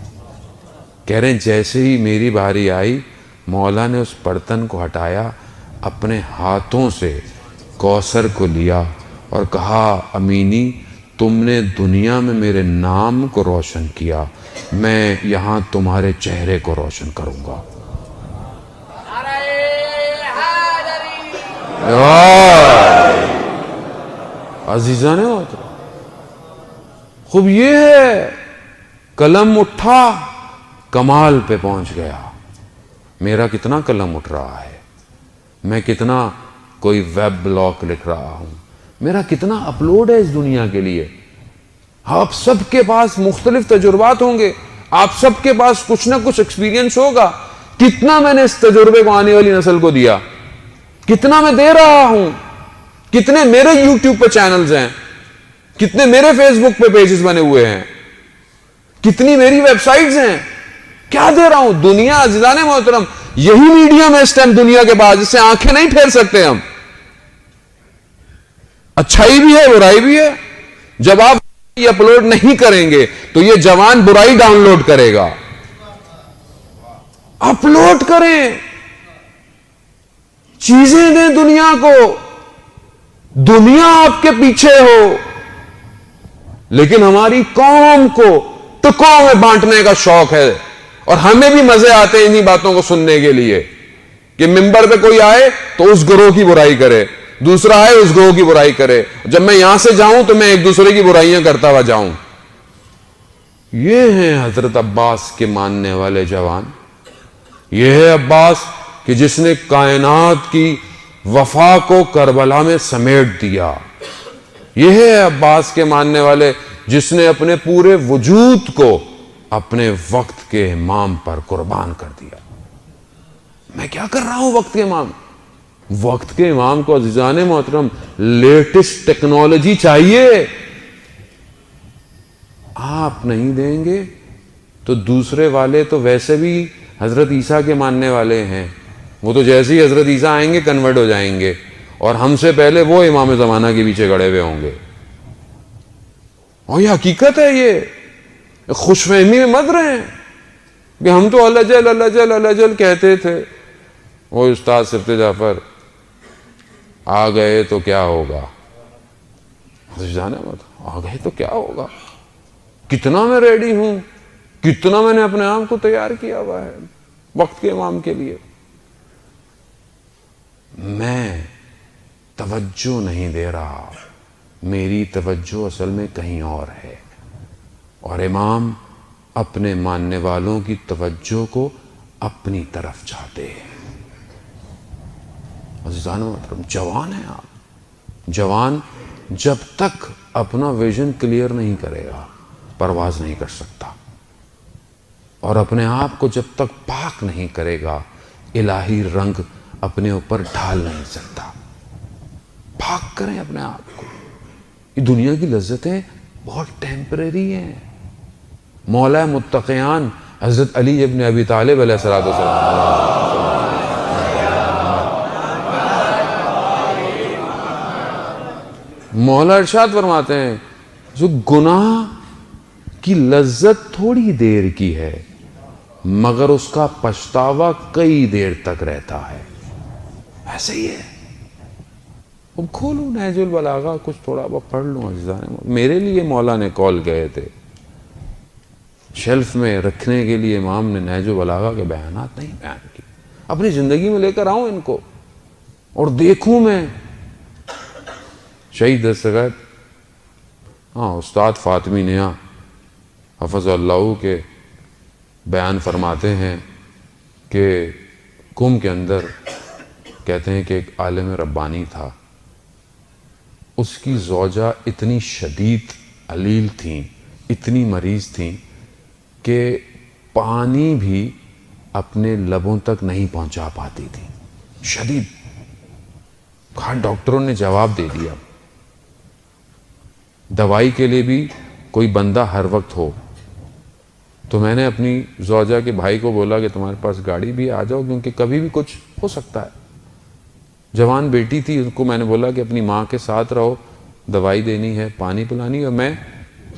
کہہ رہے ہیں جیسے ہی میری باری آئی مولا نے اس برتن کو ہٹایا، اپنے ہاتھوں سے کوثر کو لیا اور کہا امینی تم نے دنیا میں میرے نام کو روشن کیا، میں یہاں تمہارے چہرے کو روشن کروں گا۔ عزیزان محترم، خوب یہ ہے قلم اٹھا کمال پہ پہنچ گیا۔ میرا کتنا قلم اٹھ رہا ہے، میں کتنا کوئی ویب بلاگ لکھ رہا ہوں، میرا کتنا اپلوڈ ہے اس دنیا کے لیے۔ آپ سب کے پاس مختلف تجربات ہوں گے، آپ سب کے پاس کچھ نہ کچھ ایکسپیرینس ہوگا۔ کتنا میں نے اس تجربے کو آنے والی نسل کو دیا، کتنا میں دے رہا ہوں، کتنے میرے یوٹیوب پہ چینلز ہیں، کتنے میرے فیس بک پہ پیجز بنے ہوئے ہیں، کتنی میری ویب سائٹس ہیں، کیا دے رہا ہوں۔ دنیا عزیزان محترم یہی میڈیم ہے اس ٹائم دنیا کے بعد، جس سے آنکھیں نہیں پھیر سکتے ہم۔ اچھائی بھی ہے برائی بھی ہے۔ جب آپ یہ اپلوڈ نہیں کریں گے تو یہ جوان برائی ڈاؤن لوڈ کرے گا۔ اپلوڈ کریں، چیزیں دیں دنیا کو، دنیا آپ کے پیچھے ہو، لیکن ہماری قوم کو ٹکڑوں میں بانٹنے کا شوق ہے، اور ہمیں بھی مزے آتے ہیں انہی باتوں کو سننے کے لیے کہ ممبر پہ کوئی آئے تو اس گروہ کی برائی کرے، دوسرا آئے اس گروہ کی برائی کرے، جب میں یہاں سے جاؤں تو میں ایک دوسرے کی برائیاں کرتا ہوا جاؤں۔ یہ ہیں حضرت عباس کے ماننے والے جوان، یہ ہے عباس کہ جس نے کائنات کی وفا کو کربلا میں سمیٹ دیا، یہ ہے عباس کے ماننے والے جس نے اپنے پورے وجود کو اپنے وقت کے امام پر قربان کر دیا۔ میں کیا کر رہا ہوں وقت کے امام؟ وقت کے امام کو عزیزان محترم لیٹسٹ ٹیکنالوجی چاہیے، آپ نہیں دیں گے تو دوسرے والے تو ویسے بھی حضرت عیسیٰ کے ماننے والے ہیں، وہ تو جیسے ہی حضرت عیسیٰ آئیں گے کنورٹ ہو جائیں گے، اور ہم سے پہلے وہ امام زمانہ کے پیچھے گڑے ہوئے ہوں گے۔ اور یہ حقیقت ہے، یہ خوش فہمی میں مت رہیں کہ ہم تو اللہ جل اللہ جل اللہ جل کہتے تھے۔ وہ استاد سبت جعفر آ گئے تو کیا ہوگا، آ گئے تو کیا ہوگا، کتنا میں ریڈی ہوں، کتنا میں نے اپنے آپ کو تیار کیا ہوا ہے وقت کے امام کے لیے۔ میں توجہ نہیں دے رہا، میری توجہ اصل میں کہیں اور ہے، اور امام اپنے ماننے والوں کی توجہ کو اپنی طرف چاہتے ہیں۔ عزیزان محترم جوان ہیں آپ، جوان جب تک اپنا ویژن کلیئر نہیں کرے گا پرواز نہیں کر سکتا، اور اپنے آپ کو جب تک پاک نہیں کرے گا الہی رنگ اپنے اوپر ڈھال نہیں سکتا۔ پاک کریں اپنے آپ کو، یہ دنیا کی لذتیں بہت ٹیمپریری ہیں۔ مولا متقیان حضرت علی ابن ابی طالب علیہ السلام مولا ارشاد فرماتے ہیں جو گناہ کی لذت تھوڑی دیر کی ہے مگر اس کا پچھتاوا کئی دیر تک رہتا ہے۔ ایسے ہی ہے۔ اب کھولوں نہج البلاغہ، کچھ تھوڑا بہت پڑھ لوں عزیزان۔ میرے لیے مولا نے کال گئے تھے، شیلف میں رکھنے کے لیے امام نے نہج البلاغہ کے بیانات نہیں بیان کی، اپنی زندگی میں لے کر آؤں ان کو۔ اور دیکھوں میں شہید دستگیر استاد فاطمی نیا حفظ اللہ کے بیان فرماتے ہیں کہ قم کے اندر کہتے ہیں کہ ایک عالم ربانی تھا، اس کی زوجہ اتنی شدید علیل تھیں، اتنی مریض تھیں کہ پانی بھی اپنے لبوں تک نہیں پہنچا پاتی تھی، شدید۔ کہا ڈاکٹروں نے جواب دے دیا، دوائی کے لیے بھی کوئی بندہ ہر وقت ہو۔ تو میں نے اپنی زوجہ کے بھائی کو بولا کہ تمہارے پاس گاڑی بھی آ جاؤ، کیونکہ کبھی بھی کچھ ہو سکتا ہے۔ جوان بیٹی تھی، ان کو میں نے بولا کہ اپنی ماں کے ساتھ رہو، دوائی دینی ہے، پانی پلانی ہے، اور میں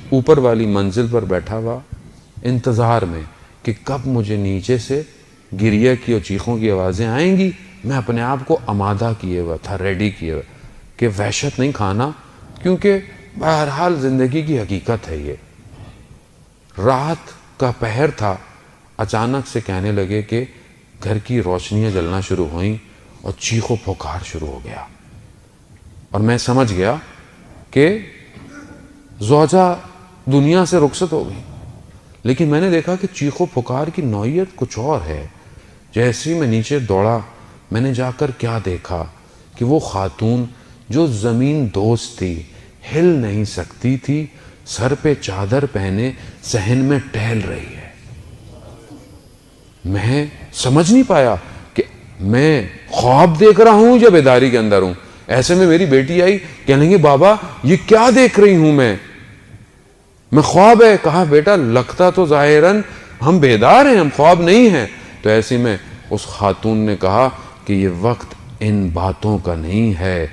اوپر والی منزل پر بیٹھا ہوا انتظار میں کہ کب مجھے نیچے سے گریہ کی اور چیخوں کی آوازیں آئیں گی۔ میں اپنے آپ کو آمادہ کیے ہوا تھا، ریڈی کیے ہوا کہ وحشت نہیں کھانا، کیونکہ بہرحال زندگی کی حقیقت ہے۔ یہ رات کا پہر تھا، اچانک سے کہنے لگے کہ گھر کی روشنیاں جلنا شروع ہوئیں اور چیخ و پکار شروع ہو گیا، اور میں سمجھ گیا کہ زوجہ دنیا سے رخصت ہو گئی۔ لیکن میں نے دیکھا کہ چیخ و پکار کی نوعیت کچھ اور ہے۔ جیسے ہی میں نیچے دوڑا، میں نے جا کر کیا دیکھا کہ وہ خاتون جو زمین دوست تھی، ہل نہیں سکتی تھی، سر پہ چادر پہنے صحن میں ٹہل رہی ہے۔ میں سمجھ نہیں پایا کہ میں خواب دیکھ رہا ہوں یا بیداری کے اندر ہوں۔ ایسے میں میری بیٹی آئی، کہنے لگی بابا یہ کیا دیکھ رہی ہوں میں خواب ہے؟ کہا بیٹا لگتا تو ظاہراً ہم بیدار ہیں، ہم خواب نہیں ہیں۔ تو ایسے میں اس خاتون نے کہا کہ یہ وقت ان باتوں کا نہیں ہے،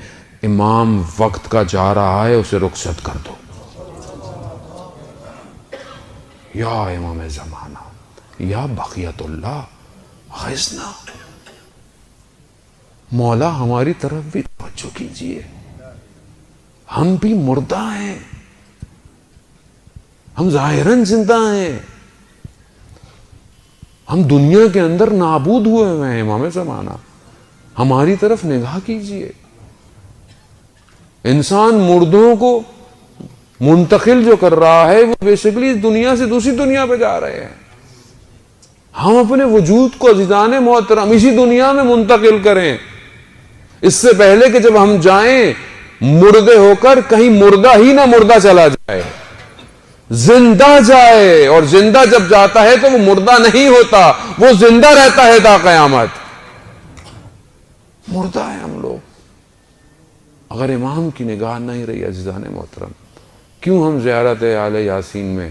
امام وقت کا جا رہا ہے، اسے رخصت کر دو۔ یا امام زمانہ، یا بقیت اللہ غزنا، مولا ہماری طرف بھی توجہ کیجئے، ہم بھی مردہ ہیں، ہم ظاہراً زندہ ہیں، ہم دنیا کے اندر نابود ہوئے ہیں۔ امام زمانہ ہماری طرف نگاہ کیجئے۔ انسان مردوں کو منتقل جو کر رہا ہے وہ بیسیکلی اس دنیا سے دوسری دنیا پہ جا رہے ہیں۔ ہم اپنے وجود کو عزیزان محترم اسی دنیا میں منتقل کریں، اس سے پہلے کہ جب ہم جائیں مردے ہو کر کہیں مردہ ہی نہ مردہ چلا جائے، زندہ جائے، اور زندہ جب جاتا ہے تو وہ مردہ نہیں ہوتا، وہ زندہ رہتا ہے تا قیامت۔ مردہ ہے ہم لوگ اگر امام کی نگاہ نہیں رہی عزیزان محترم۔ کیوں ہم زیارت آل یاسین میں،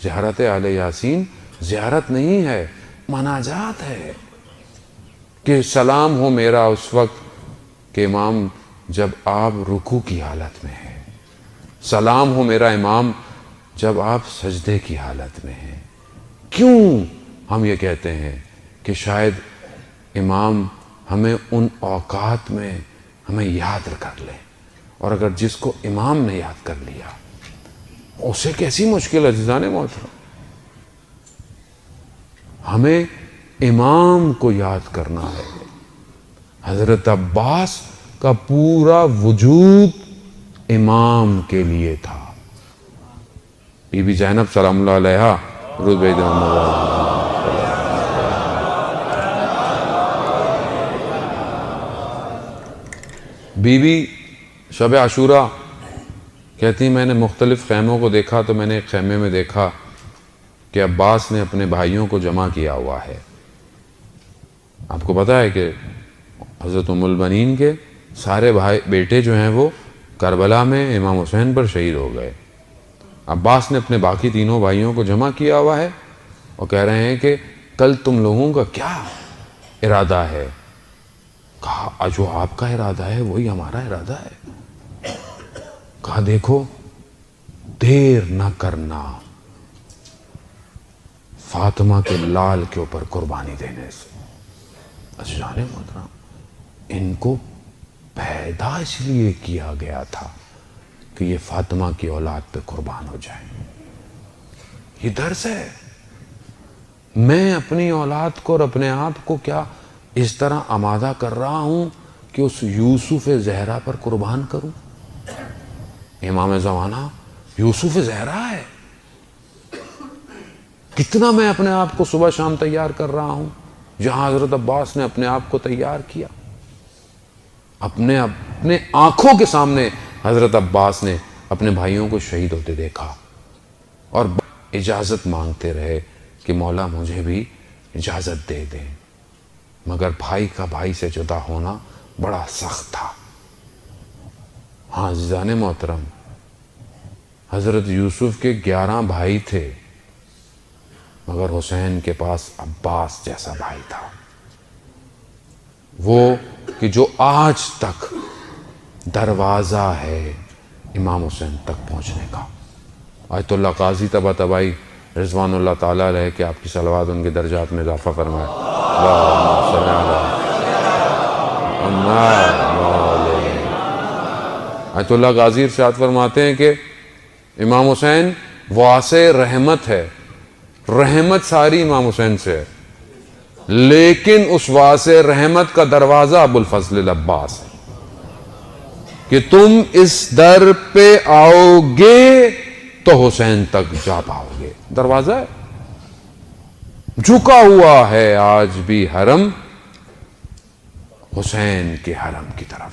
زیارت آل یاسین زیارت نہیں ہے، مناجات ہے کہ سلام ہو میرا اس وقت کہ امام جب آپ رکوع کی حالت میں ہیں، سلام ہو میرا امام جب آپ سجدے کی حالت میں ہیں۔ کیوں ہم یہ کہتے ہیں کہ شاید امام ہمیں ان اوقات میں ہمیں یاد کر لیں، اور اگر جس کو امام نے یاد کر لیا اسے کیسی مشکل عزیزان محترم۔ ہمیں امام کو یاد کرنا ہے۔ حضرت عباس کا پورا وجود امام کے لیے تھا۔ بی بی زینب سلام اللہ علیہا درود بھیج دیں بی بی شب عاشورہ کہتی میں نے مختلف خیموں کو دیکھا تو میں نے ایک خیمے میں دیکھا کہ عباس نے اپنے بھائیوں کو جمع کیا ہوا ہے۔ آپ کو پتا ہے کہ حضرت ام البنین کے سارے بھائی بیٹے جو ہیں وہ کربلا میں امام حسین پر شہید ہو گئے۔ عباس نے اپنے باقی تینوں بھائیوں کو جمع کیا ہوا ہے اور کہہ رہے ہیں کہ کل تم لوگوں کا کیا ارادہ ہے؟ کہا جو آپ کا ارادہ ہے وہی ہمارا ارادہ ہے۔ کہا دیکھو دیر نہ کرنا فاطمہ کے لال کے اوپر قربانی دینے سے۔ عزیزان محترم ان کو پیدا اس لیے کیا گیا تھا کہ یہ فاطمہ کی اولاد پہ قربان ہو جائیں۔ یہ درس ہے۔ میں اپنی اولاد کو اور اپنے آپ کو کیا اس طرح آمادہ کر رہا ہوں کہ اس یوسف زہرا پر قربان کروں؟ امام زمانہ یوسف زہرا ہے، کتنا میں اپنے آپ کو صبح شام تیار کر رہا ہوں، جہاں حضرت عباس نے اپنے آپ کو تیار کیا. اپنے آنکھوں کے سامنے حضرت عباس نے اپنے بھائیوں کو شہید ہوتے دیکھا اور اجازت مانگتے رہے کہ مولا مجھے بھی اجازت دے دیں، مگر بھائی کا بھائی سے جدا ہونا بڑا سخت تھا. ہاں عزیزان محترم، حضرت یوسف کے 11 بھائی تھے، مگر حسین کے پاس عباس جیسا بھائی تھا، وہ کہ جو آج تک دروازہ ہے امام حسین تک پہنچنے کا. آیت اللہ قاضی طباطبائی رضوان اللہ تعالیٰ علیہ کہ آپ کی صلوات ان کے درجات میں اضافہ فرمائے. اللہم صلی علی آیت اللہ قاضی ارشاد فرماتے ہیں کہ امام حسین واسع رحمت ہے، رحمت ساری امام حسین سے ہے، لیکن اس واسع رحمت کا دروازہ ابو الفضل العباس ہے کہ تم اس در پہ آؤ گے تو حسین تک جا پاؤ گے. دروازہ ہے، جھکا ہوا ہے آج بھی حرم حسین کے حرم کی طرف.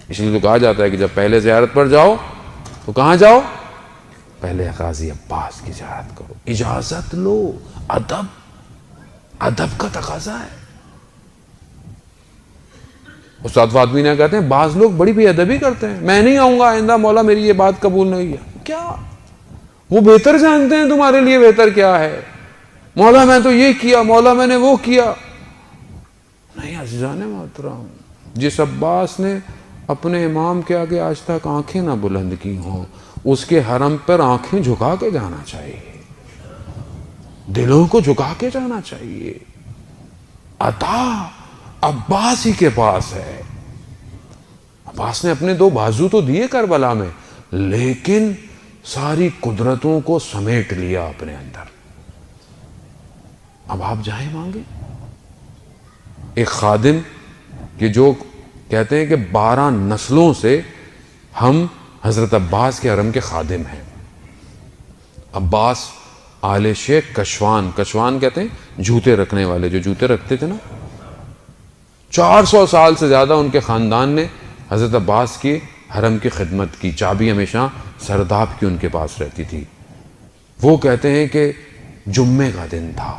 اس لیے تو کہا جاتا ہے کہ جب پہلے زیارت پر جاؤ تو کہاں جاؤ؟ پہلے قاضی عباس کی زیارت کرو، اجازت لو. ادب کا تقاضا ہے. استاد فاطمی نے کہتے ہیں بعض لوگ بڑی بے ادبی کرتے ہیں، میں نہیں آؤں گا آئندہ، مولا میری یہ بات قبول نہیں ہے. کیا وہ بہتر جانتے ہیں تمہارے لیے بہتر کیا ہے؟ مولا میں تو یہ کیا، مولا میں نے وہ کیا. نہیں عزیزان محترم، جس عباس نے اپنے امام کے آگے آج تک آنکھیں نہ بلند کی ہوں، اس کے حرم پر آنکھیں جھکا کے جانا چاہیے، دلوں کو جھکا کے جانا چاہیے. عطا عباس ہی کے پاس ہے. عباس نے اپنے 2 بازو تو دیے کربلا میں، لیکن ساری قدرتوں کو سمیٹ لیا اپنے اندر. اب آپ جائیں مانگے. ایک خادم کہ جو کہتے ہیں کہ 12 نسلوں سے ہم حضرت عباس کے حرم کے خادم ہیں. عباس آل شیخ کشوان کہتے ہیں جوتے رکھنے والے، جو جوتے رکھتے تھے نا، 400 سال سے زیادہ ان کے خاندان نے حضرت عباس کی حرم کی خدمت کی. چابی ہمیشہ سرداب کی ان کے پاس رہتی تھی. وہ کہتے ہیں کہ جمعے کا دن تھا،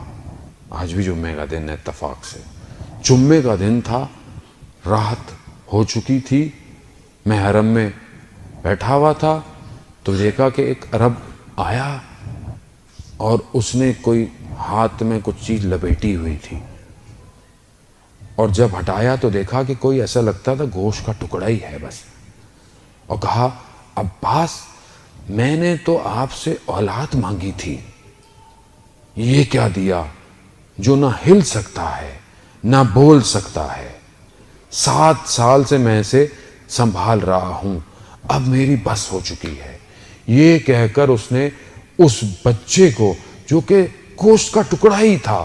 آج بھی جمعے کا دن ہے اتفاق سے، جمعے کا دن تھا، رات ہو چکی تھی، میں حرم میں بیٹھا ہوا تھا تو دیکھا کہ ایک عرب آیا اور اس نے کوئی ہاتھ میں کچھ چیز لپیٹی ہوئی تھی، اور جب ہٹایا تو دیکھا کہ کوئی ایسا لگتا تھا گوشت کا ٹکڑا ہی ہے بس. اور کہا عباس میں نے تو آپ سے اولاد مانگی تھی، یہ کیا دیا جو نہ ہل سکتا ہے نہ بول سکتا ہے. 7 سال سے میں اسے سنبھال رہا ہوں، اب میری بس ہو چکی ہے. یہ کہہ کر اس نے اس بچے کو جو کہ گوشت کا ٹکڑا ہی تھا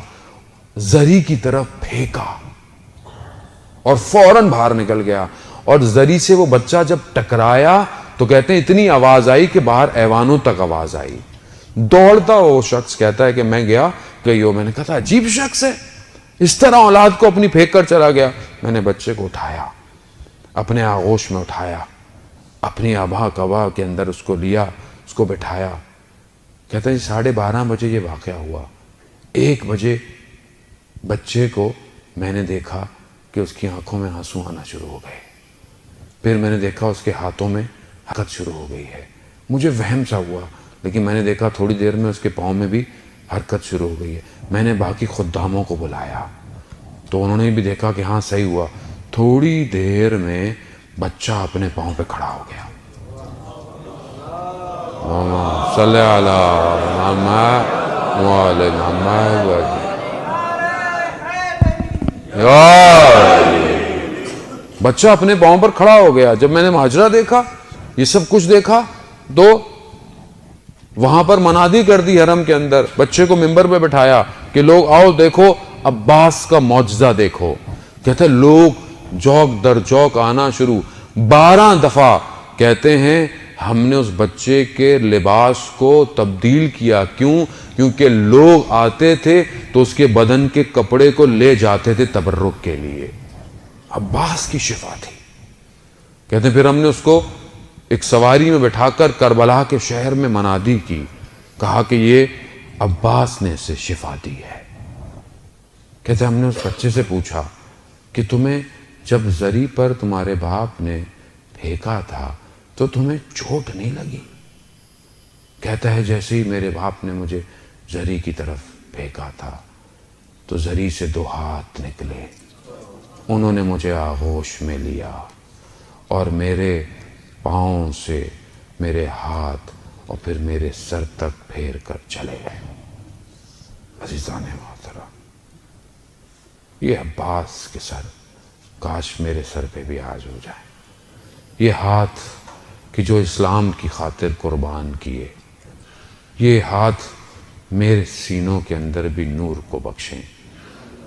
زری کی طرف پھینکا اور فوراً باہر نکل گیا. اور زری سے وہ بچہ جب ٹکرایا تو کہتے ہیں اتنی آواز آئی کہ باہر ایوانوں تک آواز آئی. دوڑتا وہ شخص کہتا ہے کہ میں گیا میں نے کہا تھا عجیب شخص ہے، اس طرح اولاد کو اپنی پھینک کر چلا گیا. میں نے بچے کو اٹھایا، اپنے آغوش میں اٹھایا، اپنی آبا کبا کے اندر اس کو لیا، اس کو بٹھایا. کہتا ہے 12:30 بجے یہ واقعہ ہوا. 1 بجے بچے کو میں نے دیکھا کہ اس کی آنکھوں میں آنسو آنا شروع ہو گئے. پھر میں نے دیکھا اس کے ہاتھوں میں حرکت شروع ہو گئی ہے. مجھے وہم سا ہوا، لیکن میں نے دیکھا تھوڑی دیر میں اس کے پاؤں میں بھی حرکت شروع ہو گئی ہے. میں نے باقی خداموں کو بلایا تو انہوں نے بھی دیکھا کہ ہاں صحیح ہوا. تھوڑی دیر میں بچہ اپنے پاؤں پہ کھڑا ہو گیا. صلی اللہ محمد. بچہ اپنے پاؤں پر کھڑا ہو گیا. جب میں نے ماجرا دیکھا، یہ سب کچھ دیکھا، تو وہاں پر منادی کر دی حرم کے اندر. بچے کو ممبر پہ بٹھایا کہ لوگ آؤ دیکھو عباس کا معجزہ دیکھو. کہتے لوگ جوک در جوک آنا شروع. 12 دفعہ کہتے ہیں ہم نے اس بچے کے لباس کو تبدیل کیا. کیوں؟ کیونکہ لوگ آتے تھے تو اس کے بدن کے کپڑے کو لے جاتے تھے تبرک کے لیے. عباس کی شفا تھی. کہتے ہیں پھر ہم نے اس کو ایک سواری میں بٹھا کر کربلا کے شہر میں منادی کی, کہا کہ یہ عباس نے اسے شفا دی ہے. کہتے ہم نے اس بچے سے پوچھا کہ تمہیں جب زری پر تمہارے باپ نے پھینکا تھا تو تمہیں چوٹ نہیں لگی؟ کہتا ہے جیسے ہی میرے باپ نے مجھے زری کی طرف پھینکا تھا تو زری سے 2 ہاتھ نکلے, انہوں نے مجھے آغوش میں لیا اور میرے پاؤں سے میرے ہاتھ اور پھر میرے سر تک پھیر کر چلے گئے. عزیزان محترم, یہ عباس کے سر کاش میرے سر پہ بھی آج ہو جائے. یہ ہاتھ کہ جو اسلام کی خاطر قربان کیے, یہ ہاتھ میرے سینوں کے اندر بھی نور کو بخشیں.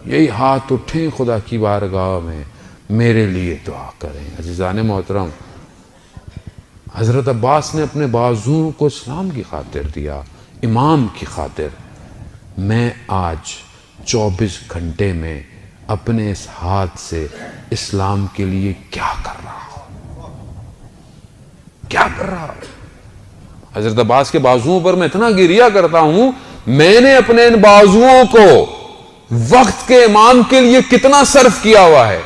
یہی ہاتھ اٹھیں خدا کی بارگاہ میں میرے لیے دعا کریں. عزیزان محترم, حضرت عباس نے اپنے بازوؤں کو اسلام کی خاطر دیا, امام کی خاطر. میں آج 24 گھنٹے میں اپنے اس ہاتھ سے اسلام کے لیے کیا کر رہا ہوں, کیا کر رہا ہوں؟ حضرت عباس کے بازوؤں پر میں اتنا گریہ کرتا ہوں, میں نے اپنے ان بازوؤں کو وقت کے امام کے لیے کتنا صرف کیا ہوا ہے,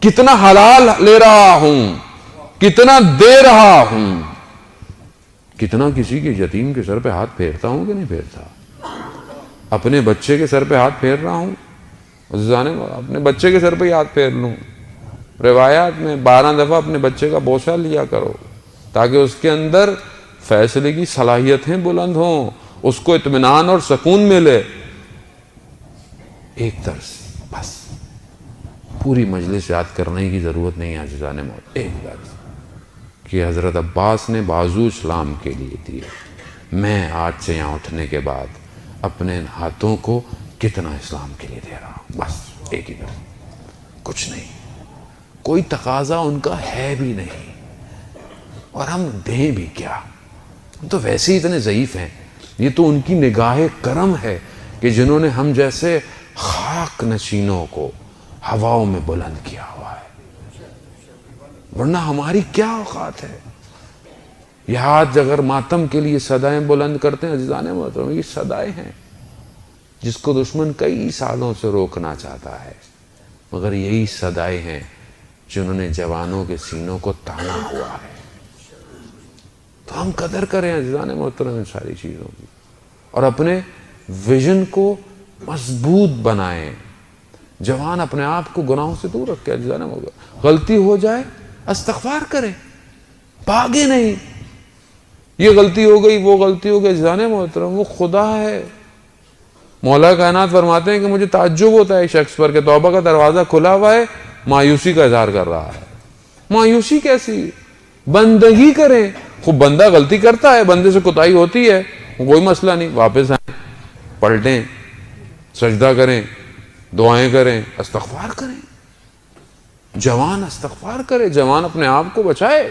کتنا حلال لے رہا ہوں, کتنا دے رہا ہوں, کتنا کسی کے یتیم کے سر پہ ہاتھ پھیرتا ہوں کہ نہیں پھیرتا. اپنے بچے کے سر پہ ہاتھ پھیر رہا ہوں. اپنے بچے کے سر پہ ہی ہاتھ پھیر لوں. روایات میں 12 دفعہ اپنے بچے کا بوسہ لیا کرو تاکہ اس کے اندر فیصلے کی صلاحیتیں بلند ہوں, اس کو اطمینان اور سکون ملے. ایک درس بس, پوری مجلس یاد کرنے کی ضرورت نہیں ہے عزیزان موت. ایک درس کہ حضرت عباس نے بازو اسلام کے لیے دیے. میں آج سے یہاں اٹھنے کے بعد اپنے ہاتھوں کو کتنا اسلام کے لیے دے رہا ہوں, بس ایک ہی درس, کچھ نہیں. کوئی تقاضا ان کا ہے بھی نہیں, اور ہم دیں بھی کیا, ہم تو ویسے ہی اتنے ضعیف ہیں. یہ تو ان کی نگاہ کرم ہے کہ جنہوں نے ہم جیسے خاک نشینوں کو ہواؤں میں بلند کیا ہوا ہے, ورنہ ہماری کیا اوقات ہے. یہ ہاتھ اگر ماتم کے لیے صدائیں بلند کرتے ہیں عزیزان محترم, یہ صدائیں ہیں جس کو دشمن کئی سالوں سے روکنا چاہتا ہے, مگر یہی صدائیں ہیں جنہوں نے جوانوں کے سینوں کو تانا ہوا ہے. تو ہم قدر کریں عزیزان محترم ان ساری چیزوں کی, اور اپنے ویژن کو مضبوط بنائیں. جوان اپنے آپ کو گناہوں سے دور رکھے عزیزان محترم. غلطی ہو جائے استغفار کریں, بھاگے نہیں. یہ غلطی ہو گئی, وہ غلطی ہو گئی, عزیزان محترم وہ خدا ہے. مولا کائنات فرماتے ہیں کہ مجھے تعجب ہوتا ہے شخص پر کہ توبہ کا دروازہ کھلا ہوا ہے, مایوسی کا اظہار کر رہا ہے. مایوسی کیسی؟ بندگی کریں. خوب بندہ غلطی کرتا ہے, بندے سے کوتاہی ہوتی ہے, کوئی مسئلہ نہیں, واپس آئیں, پلٹیں, سجدہ کریں, دعائیں کریں, استغفار کریں. جوان استغفار کرے, جوان اپنے آپ کو بچائے.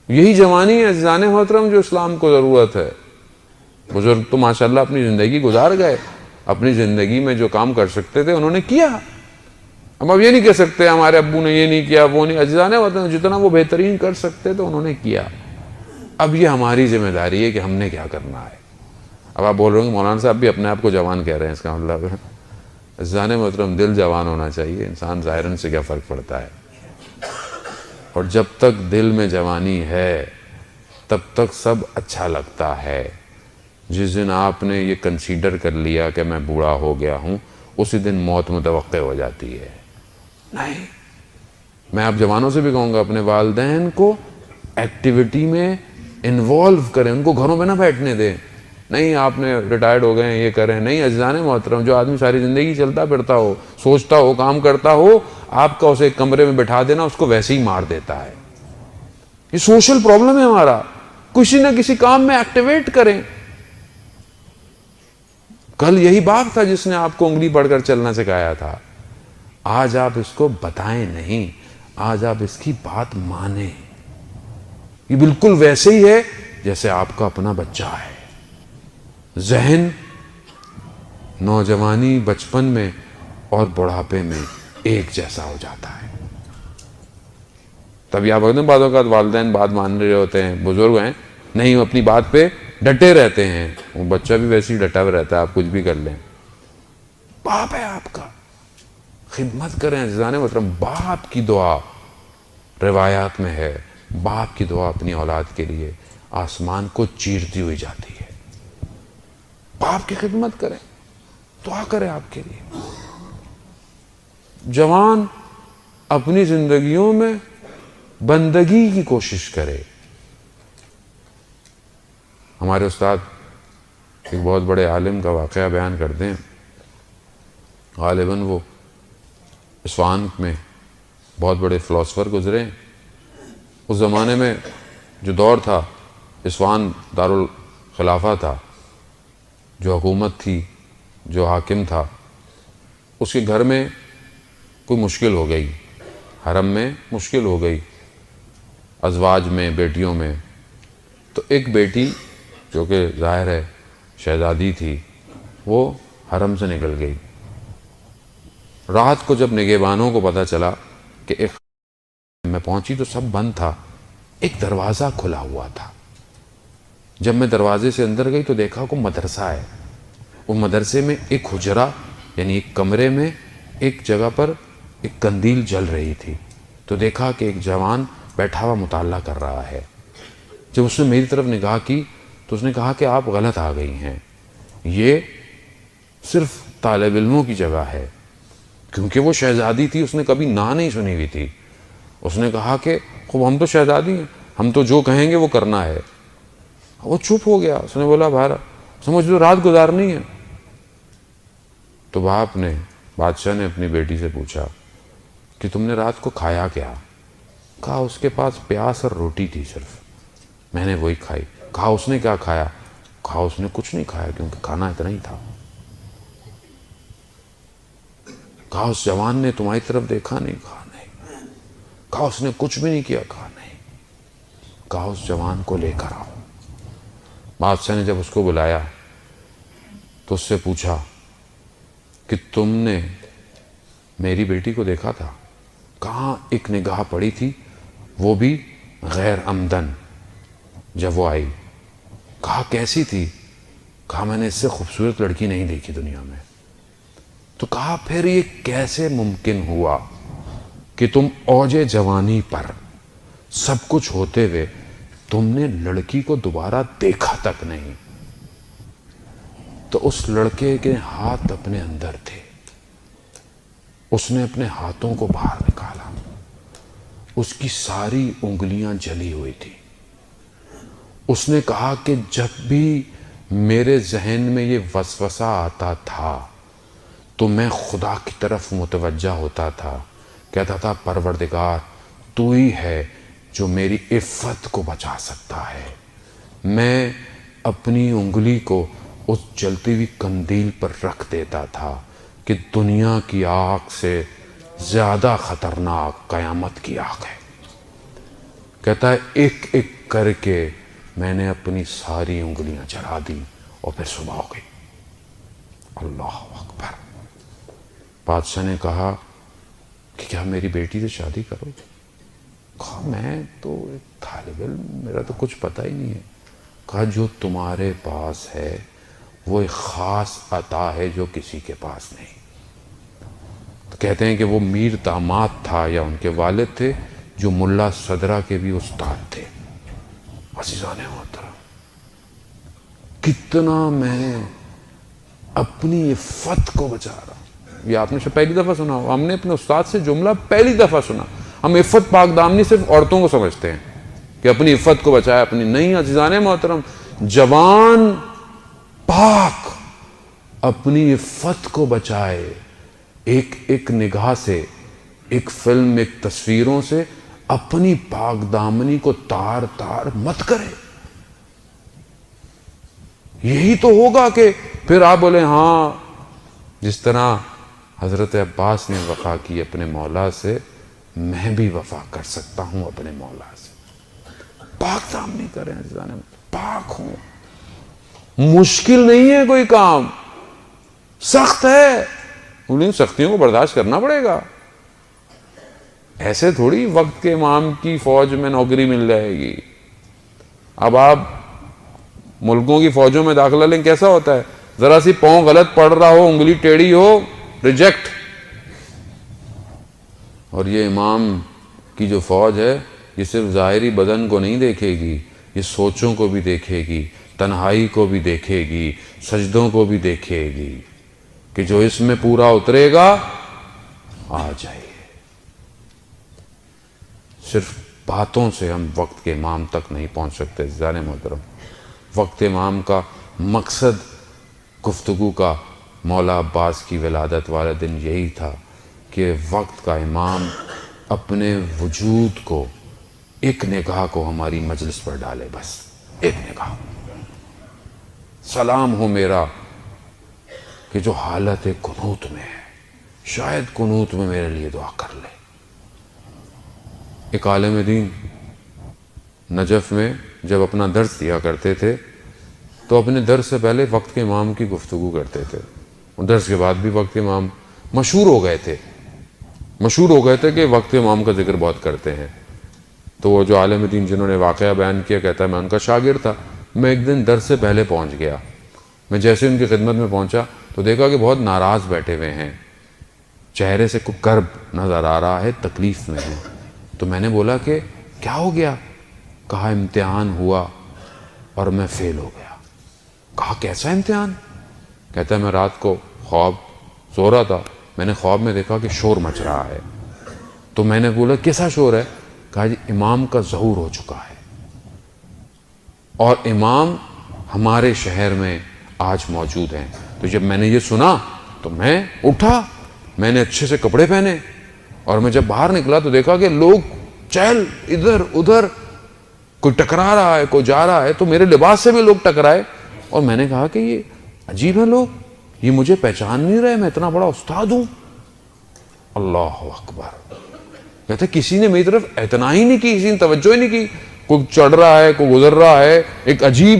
یہی جوانی ہے عزیزان محترم جو اسلام کو ضرورت ہے. بزرگ تو ماشاءاللہ اپنی زندگی گزار گئے, اپنی زندگی میں جو کام کر سکتے تھے انہوں نے کیا. ہم اب یہ نہیں کہہ سکتے ہمارے ابو نے یہ نہیں کیا, وہ نہیں. عزیزان محترم جتنا وہ بہترین کر سکتے تھے انہوں نے کیا. اب یہ ہماری ذمہ داری ہے کہ ہم نے کیا کرنا ہے. اب آپ بول رہے ہوں مولانا صاحب بھی اپنے آپ کو جوان کہہ رہے ہیں, اس کا مطلب عزیزان محترم دل جوان ہونا چاہیے. انسان ظاہراً سے کیا فرق پڑتا ہے, اور جب تک دل میں جوانی ہے تب تک سب اچھا لگتا ہے. جس دن آپ نے یہ کنسیڈر کر لیا کہ میں بوڑھا ہو گیا ہوں, اسی دن موت متوقع ہو جاتی ہے. نہیں, میں آپ جوانوں سے بھی کہوں گا اپنے والدین کو ایکٹیویٹی میں انوالو کریں, ان کو گھروں پہ نہ بیٹھنے دیں. نہیں آپ نے ریٹائرڈ ہو گئے ہیں یہ کریں, نہیں. عزیزان محترم جو آدمی ساری زندگی چلتا پھرتا ہو, سوچتا ہو, کام کرتا ہو, آپ کا اسے ایک کمرے میں بٹھا دینا اس کو ویسے ہی مار دیتا ہے. یہ سوشل پرابلم ہے ہمارا. کسی نہ کسی کام میں ایکٹیویٹ کریں. کل یہی باپ تھا جس نے آپ کو انگلی پڑھ کر چلنا سکھایا تھا. آج آپ اس کو بتائیں نہیں، آج آپ اس کی بات مانیں. یہ بالکل ویسے ہی ہے جیسے آپ کا اپنا بچہ ہے. ذہن نوجوانی، بچپن میں اور بڑھاپے میں ایک جیسا ہو جاتا ہے. تبھی آپ ہوتے ہیں بعض اوقات والدین بات مان رہے ہوتے ہیں، بزرگ ہیں نہیں، وہ اپنی بات پہ ڈٹے رہتے ہیں، وہ بچہ بھی ویسے ہی ڈٹا ہوا رہتا ہے، آپ کچھ بھی کر لیں. باپ ہے آپ کا، خدمت کریں عزیزان محترم. باپ کی دعا روایات میں ہے، باپ کی دعا اپنی اولاد کے لیے آسمان کو چیرتی ہوئی جاتی ہے. باپ کی خدمت کریں، دعا کریں آپ کے لیے. جوان اپنی زندگیوں میں بندگی کی کوشش کرے. ہمارے استاد ایک بہت بڑے عالم کا واقعہ بیان کرتے ہیں. غالباً وہ اصفہان میں بہت بڑے فلاسفر گزرے ہیں. اس زمانے میں جو دور تھا، اصفہان دارالخلافہ تھا، جو حکومت تھی، جو حاکم تھا، اس کے گھر میں کوئی مشکل ہو گئی، حرم میں مشکل ہو گئی، ازواج میں، بیٹیوں میں. تو ایک بیٹی جو کہ ظاہر ہے شہزادی تھی، وہ حرم سے نکل گئی. رات کو جب نگہبانوں کو پتہ چلا کہ ایک میں پہنچی تو سب بند تھا، ایک دروازہ کھلا ہوا تھا. جب میں دروازے سے اندر گئی تو دیکھا کہ مدرسہ ہے. وہ مدرسے میں ایک حجرہ یعنی ایک کمرے میں ایک جگہ پر ایک قندیل جل رہی تھی. تو دیکھا کہ ایک جوان بیٹھا ہوا مطالعہ کر رہا ہے. جب اس نے میری طرف نگاہ کی تو اس نے کہا کہ آپ غلط آ گئی ہیں، یہ صرف طالب علموں کی جگہ ہے. کیونکہ وہ شہزادی تھی، اس نے کبھی نہ نہیں سنی ہوئی تھی. اس نے کہا کہ خوب ہم تو شہزادی ہیں، ہم تو جو کہیں گے وہ کرنا ہے. وہ چپ ہو گیا. اس نے بولا بھارا مجھے تو رات گزارنی ہے. تو باپ نے، بادشاہ نے اپنی بیٹی سے پوچھا کہ تم نے رات کو کھایا کیا؟ کہا اس کے پاس پیاز اور روٹی تھی صرف، میں نے وہی کھائی. کہا اس نے کیا کھایا؟ کہا اس نے کچھ نہیں کھایا کیونکہ کھانا اتنا ہی تھا. کہا اس جوان نے تمہاری طرف دیکھا نہیں؟ کہا نہیں. کہا اس نے کچھ بھی نہیں کیا؟ کہا نہیں. کہا اس جوان کو لے کر آؤ. بادشاہ نے جب اس کو بلایا تو اس سے پوچھا کہ تم نے میری بیٹی کو دیکھا تھا؟ کہاں ایک نگاہ پڑی تھی، وہ بھی غیر عمدن جب وہ آئی. کہا کیسی تھی؟ کہا میں نے اس سے خوبصورت لڑکی نہیں دیکھی دنیا میں. تو کہا پھر یہ کیسے ممکن ہوا کہ تم اوج جوانی پر سب کچھ ہوتے ہوئے تم نے لڑکی کو دوبارہ دیکھا تک نہیں؟ تو اس لڑکے کے ہاتھ اپنے اندر تھے. اس نے اپنے ہاتھوں کو باہر نکالا. اس کی ساری انگلیاں جلی ہوئی تھی. اس نے کہا کہ جب بھی میرے ذہن میں یہ وسوسہ آتا تھا تو میں خدا کی طرف متوجہ ہوتا تھا، کہتا تھا پروردگار تو ہی ہے جو میری عفت کو بچا سکتا ہے. میں اپنی انگلی کو اس جلتی ہوئی قندیل پر رکھ دیتا تھا کہ دنیا کی آگ سے زیادہ خطرناک قیامت کی آگ ہے. کہتا ہے ایک ایک کر کے میں نے اپنی ساری انگلیاں جلا دی اور پھر صبح ہو گئی. اللہ اکبر. بادشاہ نے کہا کہ کیا میری بیٹی سے شادی کرو؟ کہا میں تو ایک طالب علم، میرا تو کچھ پتہ ہی نہیں ہے. کہا جو تمہارے پاس ہے وہ ایک خاص عطا ہے جو کسی کے پاس نہیں. تو کہتے ہیں کہ وہ میر داماد تھا یا ان کے والد تھے جو ملا صدرہ کے بھی استاد تھے. عزیزان محترم، کتنا میں اپنی عفت کو بچا رہا ہوں. یہ آپ نے پہلی دفعہ سنا ہو، ہم نے اپنے استاد سے جملہ پہلی دفعہ سنا. ہم عفت پاک دامنی صرف عورتوں کو سمجھتے ہیں کہ اپنی عفت کو بچائے، اپنی نہیں. عزیزان محترم، جوان پاک اپنی عفت کو بچائے. ایک ایک نگاہ سے، ایک فلم، ایک تصویروں سے اپنی پاک دامنی کو تار تار مت کرے. یہی تو ہوگا کہ پھر آپ بولیں ہاں جس طرح حضرت عباس نے وفا کی اپنے مولا سے، میں بھی وفا کر سکتا ہوں اپنے مولا سے۔ پاک دامنی کریں عزیزان، پاک ہوں۔ مشکل نہیں ہے کوئی کام، سخت ہے، انہیں سختیوں کو برداشت کرنا پڑے گا۔ ایسے تھوڑی وقت کے امام کی فوج میں نوکری مل جائے گی۔ اب آپ ملکوں کی فوجوں میں داخلہ لیں، کیسا ہوتا ہے؟ ذرا سی پاؤں غلط پڑ رہا ہو، انگلی ٹیڑھی ہو، ریجیکٹ۔ اور یہ امام کی جو فوج ہے، یہ صرف ظاہری بدن کو نہیں دیکھے گی، یہ سوچوں کو بھی دیکھے گی، تنہائی کو بھی دیکھے گی، سجدوں کو بھی دیکھے گی، کہ جو اس میں پورا اترے گا آ جائیے۔ صرف باتوں سے ہم وقت کے امام تک نہیں پہنچ سکتے عزیزان محترم۔ وقت امام کا مقصد گفتگو کا مولا عباس کی ولادت والا دن یہی تھا کہ وقت کا امام اپنے وجود کو، ایک نگاہ کو ہماری مجلس پر ڈالے، بس ایک نگاہ۔ سلام ہو میرا کہ جو حالت قنوت میں ہے، شاید قنوت میں میرے لیے دعا کر لے۔ ایک عالم دین نجف میں جب اپنا درس دیا کرتے تھے تو اپنے درس سے پہلے وقت کے امام کی گفتگو کرتے تھے، اور درس کے بعد بھی وقت کے امام مشہور ہو گئے تھے کہ وقت کے امام کا ذکر بہت کرتے ہیں۔ تو وہ جو عالم دین جنہوں نے واقعہ بیان کیا، کہتا ہے میں ان کا شاگرد تھا، میں ایک دن درس سے پہلے پہنچ گیا، میں جیسے ان کی خدمت میں پہنچا تو دیکھا کہ بہت ناراض بیٹھے ہوئے ہیں، چہرے سے کوئی کرب نظر آ رہا ہے، تکلیف میں ہے۔ تو میں نے بولا کہ کیا ہو گیا؟ کہا امتحان ہوا اور میں فیل ہو گیا۔ کہا کیسا امتحان؟ کہتا ہے میں رات کو خواب سو رہا تھا، میں نے خواب میں دیکھا کہ شور مچ رہا ہے، تو میں نے بولا کیسا شور ہے؟ کہا جی امام کا ظہور ہو چکا ہے، اور امام ہمارے شہر میں آج موجود ہیں۔ تو جب میں نے یہ سنا تو میں اٹھا، میں نے اچھے سے کپڑے پہنے، اور میں جب باہر نکلا تو دیکھا کہ لوگ چہل ادھر ادھر، کوئی ٹکرا رہا ہے، کوئی جا رہا ہے، تو میرے لباس سے بھی لوگ ٹکرائے، اور میں نے کہا کہ یہ عجیب ہے، لوگ یہ مجھے پہچان نہیں رہے، میں اتنا بڑا استاد ہوں۔ اللہ اکبر۔ کہتے کسی نے میری طرف اعتنا ہی نہیں کی، کسی نے توجہ ہی نہیں کی، کوئی چڑھ رہا ہے، کوئی گزر رہا ہے، ایک عجیب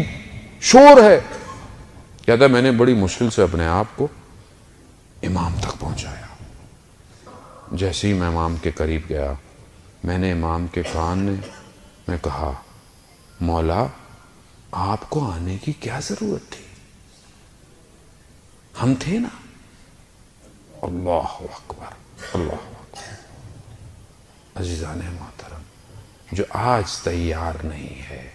شور ہے۔ کہتا ہے میں نے بڑی مشکل سے اپنے آپ کو امام تک پہنچایا۔ جیسے ہی میں امام کے قریب گیا، میں نے امام کے کان میں کہا مولا آپ کو آنے کی کیا ضرورت تھی، ہم تھے نا۔ اللہ اکبر، اللہ اکبر۔ عزیزان محترم، جو آج تیار نہیں ہے،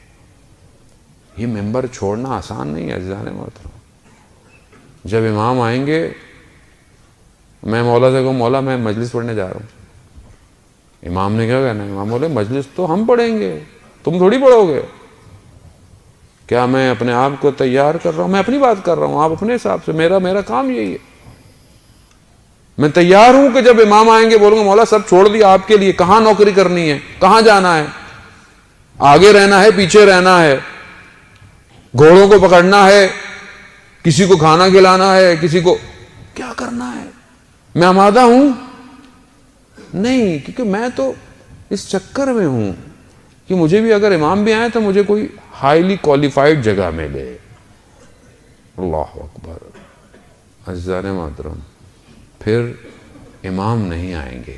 یہ ممبر چھوڑنا آسان نہیں ہے عزیزان محترم۔ جب امام آئیں گے، میں مولا سے کہوں مولا میں مجلس پڑھنے جا رہا ہوں، امام نے کیا کہنا ہے؟ امام بولے مجلس تو ہم پڑھیں گے، تم تھوڑی پڑھو گے۔ کیا میں اپنے آپ کو تیار کر رہا ہوں؟ میں اپنی بات کر رہا ہوں، آپ اپنے حساب سے، میرا کام یہی ہے۔ میں تیار ہوں کہ جب امام آئیں گے بولوں گا مولا سب چھوڑ دیا آپ کے لیے، کہاں نوکری کرنی ہے، کہاں جانا ہے، آگے رہنا ہے پیچھے رہنا ہے، گھوڑوں کو پکڑنا ہے، کسی کو کھانا کھلانا ہے، کسی کو کیا کرنا ہے، میں آمادہ ہوں؟ نہیں، کیونکہ میں تو اس چکر میں ہوں کہ مجھے بھی اگر امام بھی آئے تو مجھے کوئی ہائیلی کوالیفائڈ جگہ ملے۔ اللہ اکبر۔ عزیزان محترم، پھر امام نہیں آئیں گے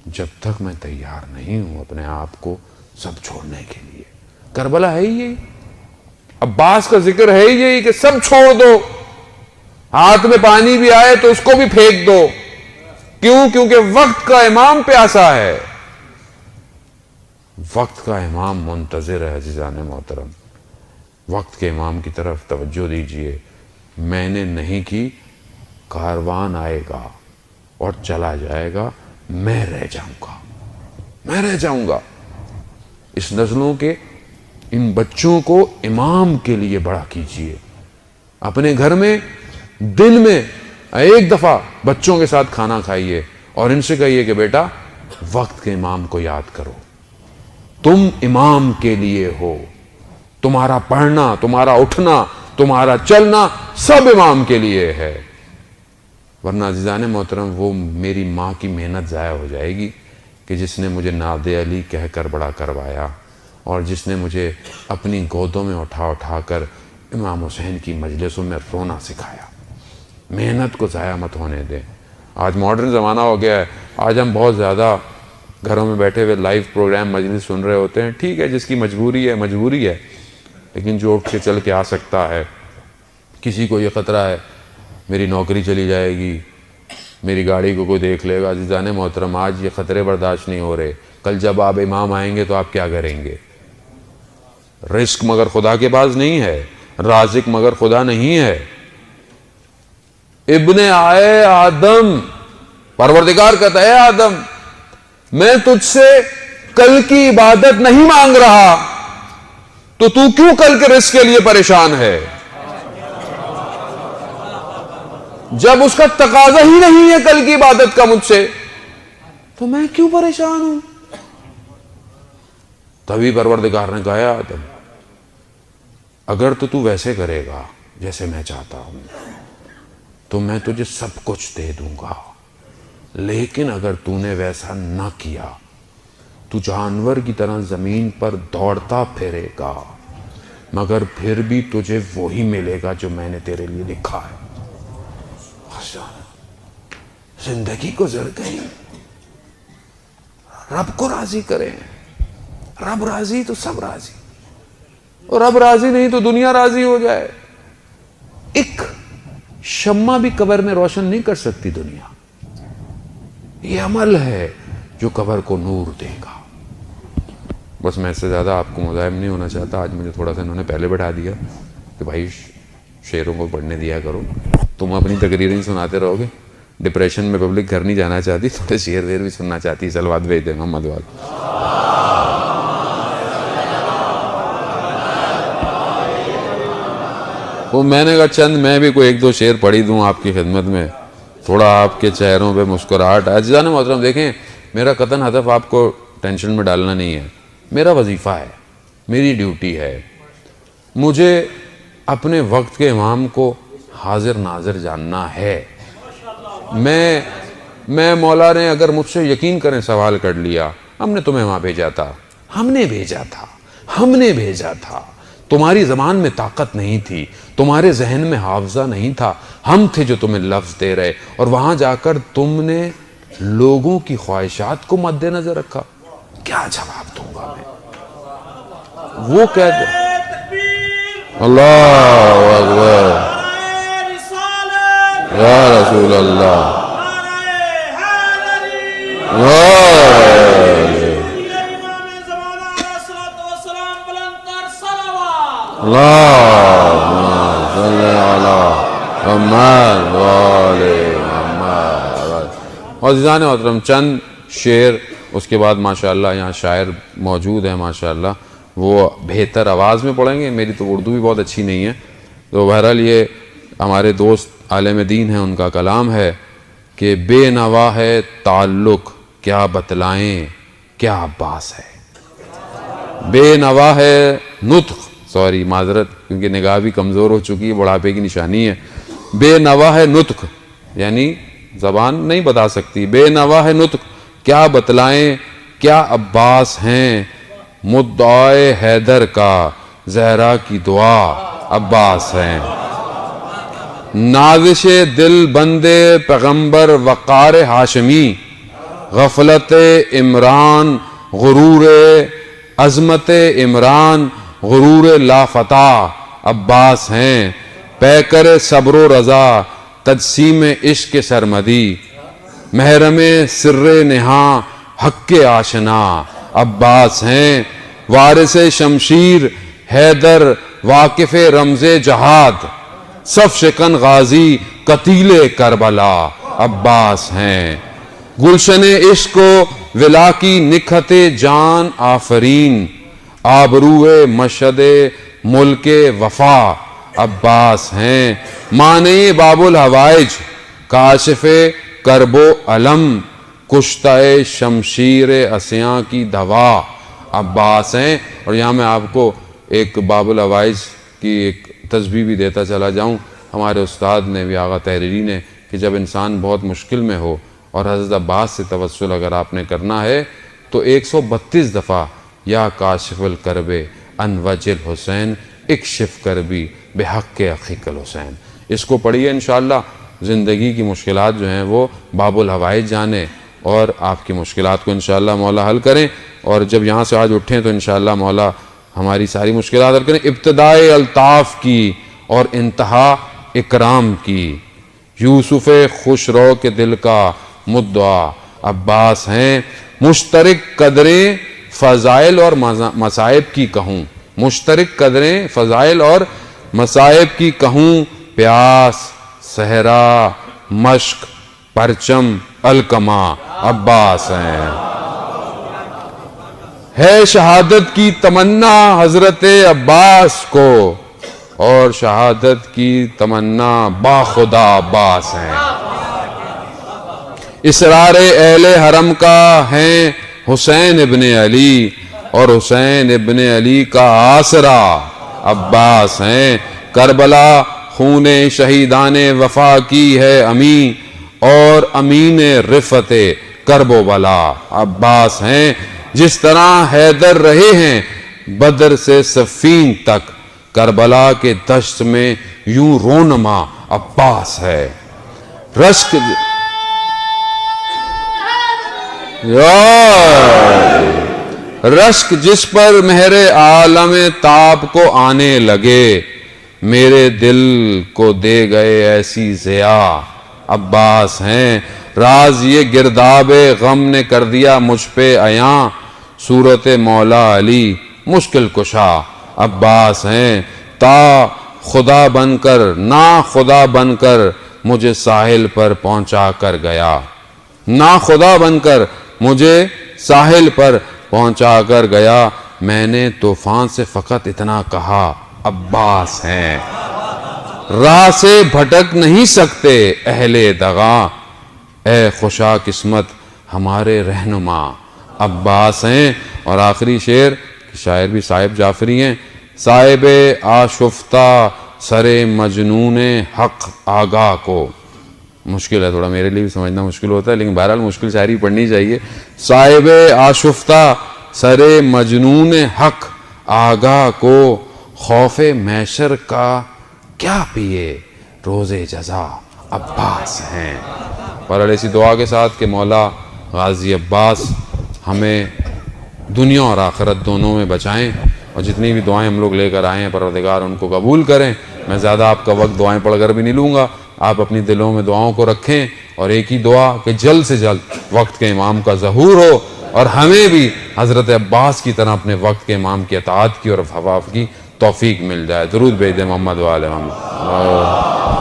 جب تک میں تیار نہیں ہوں اپنے آپ کو سب چھوڑنے کے لیے۔ کربلا ہے ہی یہی، عباس کا ذکر ہے ہی یہی کہ سب چھوڑ دو، ہاتھ میں پانی بھی آئے تو اس کو بھی پھینک دو۔ کیوں؟ کیونکہ وقت کا امام پیاسا ہے، وقت کا امام منتظر ہے۔ عزیزان محترم، وقت کے امام کی طرف توجہ دیجئے۔ میں نے نہیں کی، کاروان آئے گا اور چلا جائے گا، میں رہ جاؤں گا۔ اس نسلوں کے ان بچوں کو امام کے لیے بڑا کیجئے۔ اپنے گھر میں دن میں ایک دفعہ بچوں کے ساتھ کھانا کھائیے اور ان سے کہیے کہ بیٹا وقت کے امام کو یاد کرو، تم امام کے لیے ہو، تمہارا پڑھنا، تمہارا اٹھنا، تمہارا چلنا سب امام کے لیے ہے۔ ورنہ عزیزان محترم وہ میری ماں کی محنت ضائع ہو جائے گی کہ جس نے مجھے ناد علی کہہ کر بڑا کروایا اور جس نے مجھے اپنی گودوں میں اٹھا کر امام حسین کی مجلسوں میں رونا سکھایا۔ محنت کو ضائع مت ہونے دیں۔ آج ماڈرن زمانہ ہو گیا ہے، آج ہم بہت زیادہ گھروں میں بیٹھے ہوئے لائیو پروگرام مجلس سن رہے ہوتے ہیں۔ ٹھیک ہے، جس کی مجبوری ہے، لیکن جو اٹھ کے چل کے آ سکتا ہے، کسی کو یہ خطرہ ہے میری نوکری چلی جائے گی، میری گاڑی کو کوئی دیکھ لے گا، عزیزان محترم آج یہ خطرے برداشت نہیں ہو رہے۔ کل جب آپ امام آئیں گے تو آپ کیا کریں گے؟ رزق مگر خدا کے پاس نہیں ہے، رازق مگر خدا نہیں ہے۔ ابن آئے آدم، پروردگار کہتا ہے آدم میں تجھ سے کل کی عبادت نہیں مانگ رہا تو کیوں کل کے رزق کے لیے پریشان ہے؟ جب اس کا تقاضا ہی نہیں ہے کل کی عبادت کا مجھ سے تو میں کیوں پریشان ہوں؟ تبھی پروردگار نے کہا آدم اگر تو ویسے کرے گا جیسے میں چاہتا ہوں تو میں تجھے سب کچھ دے دوں گا، لیکن اگر تو نے ویسا نہ کیا تو جانور کی طرح زمین پر دوڑتا پھرے گا، مگر پھر بھی تجھے وہی ملے گا جو میں نے تیرے لیے لکھا ہے۔ زندگی گزر گئی، رب کو راضی کریں، رب راضی تو سب راضی، اور رب راضی نہیں تو دنیا راضی ہو جائے۔ ایک شمع بھی قبر میں روشن نہیں کر سکتی دنیا، یہ عمل ہے جو قبر کو نور دے گا۔ بس میں اس سے زیادہ آپ کو مزاحم نہیں ہونا چاہتا۔ آج مجھے تھوڑا سا انہوں نے پہلے بٹھا دیا کہ بھائی شعروں کو پڑھنے دیا کرو، تم اپنی تقریریں ہی سناتے رہو گے، ڈپریشن میں پبلک گھر نہیں جانا چاہتی، تھوڑے شعر ویر بھی سننا چاہتی۔ صلوات بھیج دیں محمد وال۔ وہ میں نے کہا چند میں بھی کوئی ایک دو شعر پڑھی دوں آپ کی خدمت میں، تھوڑا آپ کے چہروں پہ مسکراہٹ۔ عزیزان محترم دیکھیں، میرا قطعاً ہدف آپ کو ٹینشن میں ڈالنا نہیں ہے، میرا وظیفہ ہے، میری ڈیوٹی ہے، مجھے اپنے وقت کے امام کو حاضر ناظر جاننا ہے۔ میں مولا نے اگر مجھ سے یقین کریں سوال کر لیا، ہم نے تمہیں وہاں بھیجا تھا، ہم نے بھیجا تھا، تمہاری زبان میں طاقت نہیں تھی، تمہارے ذہن میں حافظہ نہیں تھا، ہم تھے جو تمہیں لفظ دے رہے، اور وہاں جا کر تم نے لوگوں کی خواہشات کو مد نظر رکھا۔ کیا جواب دوں گا میں؟ وہ کہتے اللہ اکبر یا رسول اللہ، عزیزان محترم چند شعر، اس کے بعد ماشاءاللہ یہاں شاعر موجود ہیں ماشاءاللہ، وہ بہتر آواز میں پڑھیں گے، میری تو اردو بھی بہت اچھی نہیں ہے، تو بہرحال یہ ہمارے دوست عالم دین ہیں، ان کا کلام ہے کہ بے نوا ہے تعلق کیا بتلائیں کیا عباس ہے، بے نوا ہے نطق، سوری معذرت کیونکہ نگاہ بھی کمزور ہو چکی ہے، بڑھاپے کی نشانی ہے، بے نوا ہے نطق یعنی زبان نہیں بتا سکتی، بے نوا ہے نطق کیا بتلائیں کیا عباس ہیں، مدعائے حیدر کا زہرا کی دعا عباس ہیں، نازش دل بندے پیغمبر وقار ہاشمی، غفلت عمران غرور عظمت عمران غرور لافتہ عباس ہیں، پیکر صبر و رضا تجسیم عشق سرمدی، محرم سر نہاں حق آشنا عباس ہیں، وارث شمشیر حیدر واقف رمز جہاد، صف شکن غازی قتیل کربلا عباس ہیں، گلشن عشق و ولا کی نکھت جان آفرین، آبروئے مشہد ملک وفا عباس ہیں، مانع باب الحوائج کاشف کرب و علم، کشتہ شمشیر اسیاں کی دوا عباس ہیں۔ اور یہاں میں آپ کو ایک باب الحوائج کی ایک تسبیح بھی دیتا چلا جاؤں، ہمارے استاد نے بھی آغا تحریری نے کہ جب انسان بہت مشکل میں ہو اور حضرت عباس سے توسل اگر آپ نے کرنا ہے تو 132 دفعہ یا کاشف الکرب ان وجل حسین اکشف کربی بحق اخیک الحسین، اس کو پڑھیے انشاءاللہ زندگی کی مشکلات جو ہیں وہ باب الحوائج جانے اور آپ کی مشکلات کو انشاءاللہ مولا حل کریں، اور جب یہاں سے آج اٹھیں تو انشاءاللہ مولا ہماری ساری مشکلات حل کریں۔ ابتدائے الطاف کی اور انتہا اکرام کی، یوسف خوش رو کے دل کا مدعا عباس ہیں، مشترک قدریں فضائل اور مصائب کی کہوں، مشترک قدریں فضائل اور مصائب کی کہوں، پیاس صحرا مشق پرچم الکما عباس ہیں، ہے شہادت کی تمنا حضرت عباس کو اور شہادت کی تمنا با خدا عباس ہیں، اسرار اہل حرم کا ہیں حسین ابن علی اور حسین ابن علی کا آسرا عباس ہیں، کربلا خون شہیدان وفا کی ہے امین اور امین رفت کرب و بلا عباس ہیں، جس طرح حیدر رہے ہیں بدر سے صفین تک، کربلا کے دشت میں یوں رونما عباس ہے، رشک جس پر مہر عالم تاب کو آنے لگے، میرے دل کو دے گئے ایسی ضیا عباس ہیں، راز یہ گرداب غم نے کر دیا مجھ پہ عیاں، صورت مولا علی مشکل کشا عباس ہیں، تا خدا بن کر نا خدا بن کر مجھے ساحل پر پہنچا کر گیا، نا خدا بن کر مجھے ساحل پر پہنچا کر گیا، میں نے طوفان سے فقط اتنا کہا عباس ہیں، راہ سے بھٹک نہیں سکتے اہل دغا، اے خوشا قسمت ہمارے رہنما عباس ہیں۔ اور آخری شعر، شاعر بھی صاحب جعفری ہیں، صاحب آشفتہ سر مجنون حق آگاہ کو، مشکل ہے تھوڑا میرے لیے بھی سمجھنا مشکل ہوتا ہے لیکن بہرحال مشکل شاعری پڑھنی چاہیے، صاحب آشفتہ سر مجنون حق آگاہ کو، خوف محشر کا کیا پیے روز جزا عباس ہیں۔ اور ایسی دعا کے ساتھ کہ مولا غازی عباس ہمیں دنیا اور آخرت دونوں میں بچائیں، اور جتنی بھی دعائیں ہم لوگ لے کر آئے ہیں پروردگار ان کو قبول کریں۔ میں زیادہ آپ کا وقت دعائیں پڑھ کر بھی نہیں لوں گا، آپ اپنی دلوں میں دعاؤں کو رکھیں، اور ایک ہی دعا کہ جلد سے جلد وقت کے امام کا ظہور ہو اور ہمیں بھی حضرت عباس کی طرح اپنے وقت کے امام کی اطاعت کی اور حفاظت کی توفیق مل جائے۔ درود بھیج دیں محمد و آل محمد۔